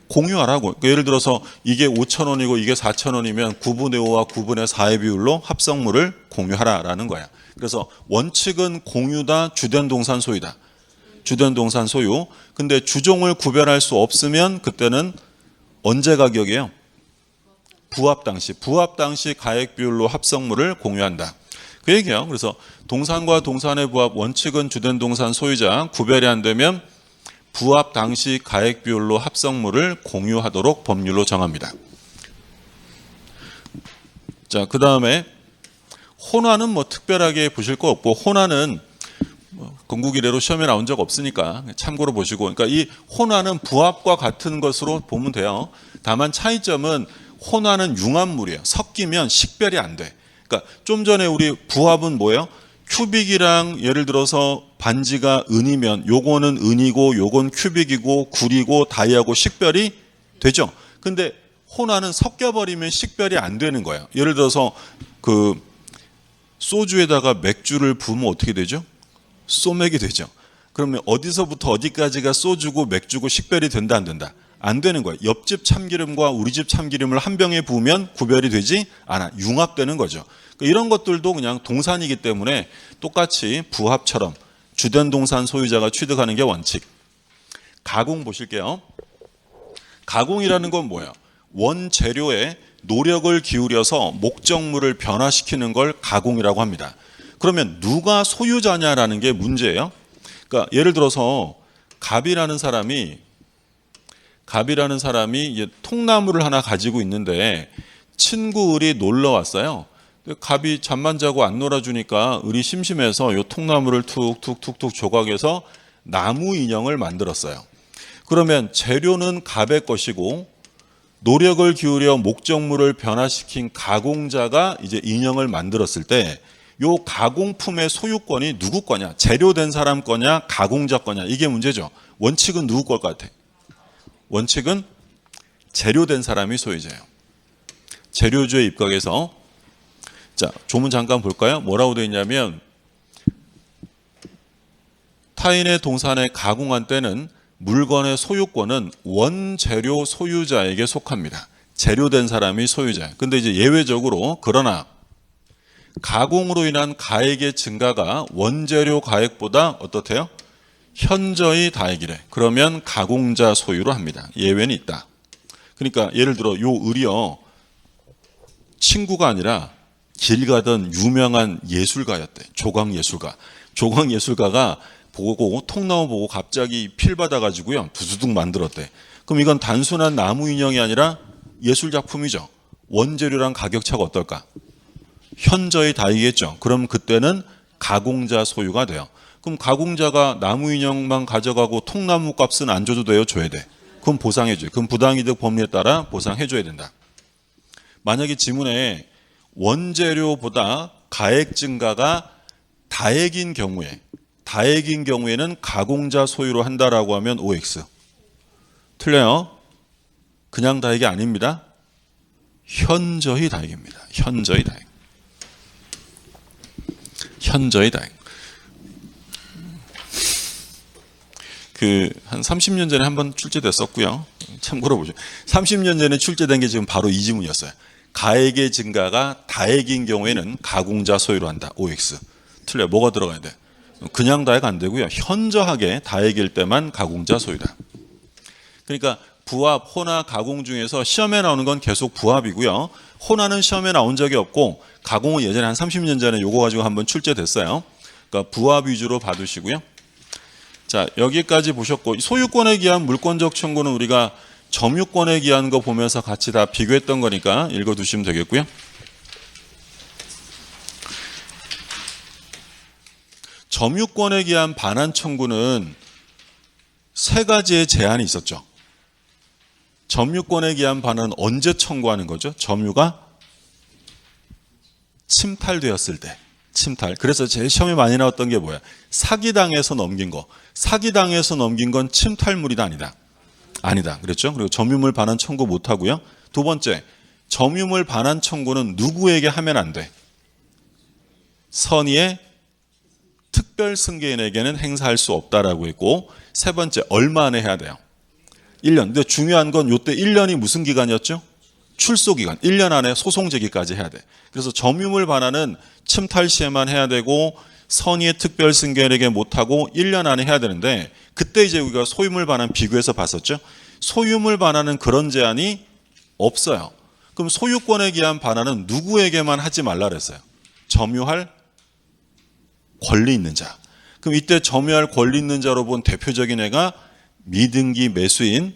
공유하라고. 그러니까 예를 들어서 이게 5,000원이고 이게 4,000원이면 9분의 5와 9분의 4의 비율로 합성물을 공유하라라는 거야. 그래서 원칙은 공유다, 주된 동산 소유다. 주된 동산 소유. 근데 주종을 구별할 수 없으면 그때는 언제 가격이에요? 부합 당시 가액 비율로 합성물을 공유한다. 그 얘기예요. 그래서 동산과 동산의 부합, 원칙은 주된 동산 소유자, 구별이 안 되면 부합 당시 가액 비율로 합성물을 공유하도록 법률로 정합니다. 자, 그 다음에 혼화는 뭐 특별하게 보실 거 없고, 혼화는 건국 이래로 시험에 나온 적 없으니까 참고로 보시고, 그러니까 이 혼화는 부합과 같은 것으로 보면 돼요. 다만 차이점은 혼화는 융합물이에요. 섞이면 식별이 안 돼. 그러니까 좀 전에 우리 부합은 뭐예요? 큐빅이랑 예를 들어서 반지가 은이면 요거는 은이고 요건 큐빅이고 구리고 다이아고 식별이 되죠. 근데 혼화는 섞여버리면 식별이 안 되는 거예요. 예를 들어서 그 소주에다가 맥주를 부으면 어떻게 되죠? 소맥이 되죠. 그러면 어디서부터 어디까지가 소주고 맥주고 식별이 된다 안 된다? 안 되는 거예요. 옆집 참기름과 우리 집 참기름을 한 병에 부으면 구별이 되지 않아. 융합되는 거죠. 그러니까 이런 것들도 그냥 동산이기 때문에 똑같이 부합처럼 주된 동산 소유자가 취득하는 게 원칙. 가공 보실게요. 가공이라는 건 뭐야? 원재료에 노력을 기울여서 목적물을 변화시키는 걸 가공이라고 합니다. 그러면 누가 소유자냐라는 게 문제예요. 그러니까 예를 들어서 갑이라는 사람이 이제 통나무를 하나 가지고 있는데 친구 을이 놀러 왔어요. 갑이 잠만 자고 안 놀아주니까 을이 심심해서 이 통나무를 툭툭툭툭 조각해서 나무 인형을 만들었어요. 그러면 재료는 갑의 것이고 노력을 기울여 목적물을 변화시킨 가공자가 이제 인형을 만들었을 때 이 가공품의 소유권이 누구 거냐? 재료된 사람 거냐? 가공자 거냐? 이게 문제죠. 원칙은 누구 걸 것 같아? 원칙은 재료된 사람이 소유자예요. 재료주의 입각에서 자, 조문 잠깐 볼까요? 뭐라고 되어 있냐면 타인의 동산에 가공한 때는 물건의 소유권은 원재료 소유자에게 속합니다. 재료된 사람이 소유자예요. 근데 이제 예외적으로 그러나 가공으로 인한 가액의 증가가 원재료 가액보다 어떻대요? 현저히 다액이래. 그러면 가공자 소유로 합니다. 예외는 있다. 그러니까 예를 들어 요 을이요. 친구가 아니라 길 가던 유명한 예술가였대. 조각예술가. 조각예술가가 보고 통나무 보고 갑자기 필 받아가지고요. 두두둑 만들었대. 그럼 이건 단순한 나무 인형이 아니라 예술작품이죠. 원재료랑 가격차가 어떨까? 현저히 다이겠죠. 그럼 그때는 가공자 소유가 돼요. 그럼 가공자가 나무 인형만 가져가고 통나무 값은 안 줘도 돼요? 줘야 돼. 그럼 보상해줘요. 그럼 부당이득 법리에 따라 보상해줘야 된다. 만약에 지문에 원재료보다 가액 증가가 다액인 경우에는 가공자 소유로 한다라고 하면 OX. 틀려요. 그냥 다액이 아닙니다. 현저히 다액입니다. 현저히 다액. 현저히 다액. 한 30년 전에 한번 출제됐었고요. 참고로 보죠. 30년 전에 출제된 게 지금 바로 이 지문이었어요. 가액의 증가가 다액인 경우에는 가공자 소유로 한다. OX. 틀려요. 뭐가 들어가야 돼? 그냥 다액 안 되고요. 현저하게 다액일 때만 가공자 소유다. 그러니까 부합, 혼화, 가공 중에서 시험에 나오는 건 계속 부합이고요. 혼화는 시험에 나온 적이 없고 가공은 예전에 한 30년 전에 요거 가지고 한번 출제됐어요. 그러니까 부합 위주로 봐두시고요. 자, 여기까지 보셨고 소유권에 기한 물권적 청구는 우리가 점유권에 기한 거 보면서 같이 다 비교했던 거니까 읽어두시면 되겠고요. 점유권에 기한 반환 청구는 세 가지의 제한이 있었죠. 점유권에 기한 반환은 언제 청구하는 거죠? 점유가 침탈되었을 때. 침탈. 그래서 제일 시험에 많이 나왔던 게 뭐야? 사기당해서 넘긴 거. 사기당해서 넘긴 건 침탈물이다 아니다? 아니다. 그랬죠? 그리고 점유물 반환 청구 못 하고요. 두 번째, 점유물 반환 청구는 누구에게 하면 안 돼? 선의의 특별 승계인에게는 행사할 수 없다라고 했고, 세 번째, 얼마 안에 해야 돼요? 1년. 근데 중요한 건 이때 1년이 무슨 기간이었죠? 출소 기간. 1년 안에 소송 제기까지 해야 돼. 그래서 점유물 반환은 침탈 시에만 해야 되고 선의의 특별 승계인에게 못하고 1년 안에 해야 되는데 그때 이제 우리가 소유물 반환 비교해서 봤었죠. 소유물 반환은 그런 제한이 없어요. 그럼 소유권에 기한 반환은 누구에게만 하지 말라 그랬어요? 점유할 권리 있는 자. 그럼 이때 점유할 권리 있는 자로 본 대표적인 애가 미등기 매수인,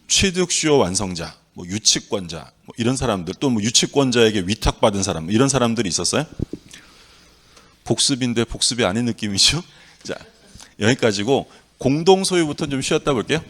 취득수요 완성자, 뭐 유치권자, 뭐 이런 사람들, 또 뭐 유치권자에게 위탁받은 사람, 이런 사람들이 있었어요. 복습인데 복습이 아닌 느낌이죠. 자, 여기까지고 공동소유부터 좀 쉬었다 볼게요.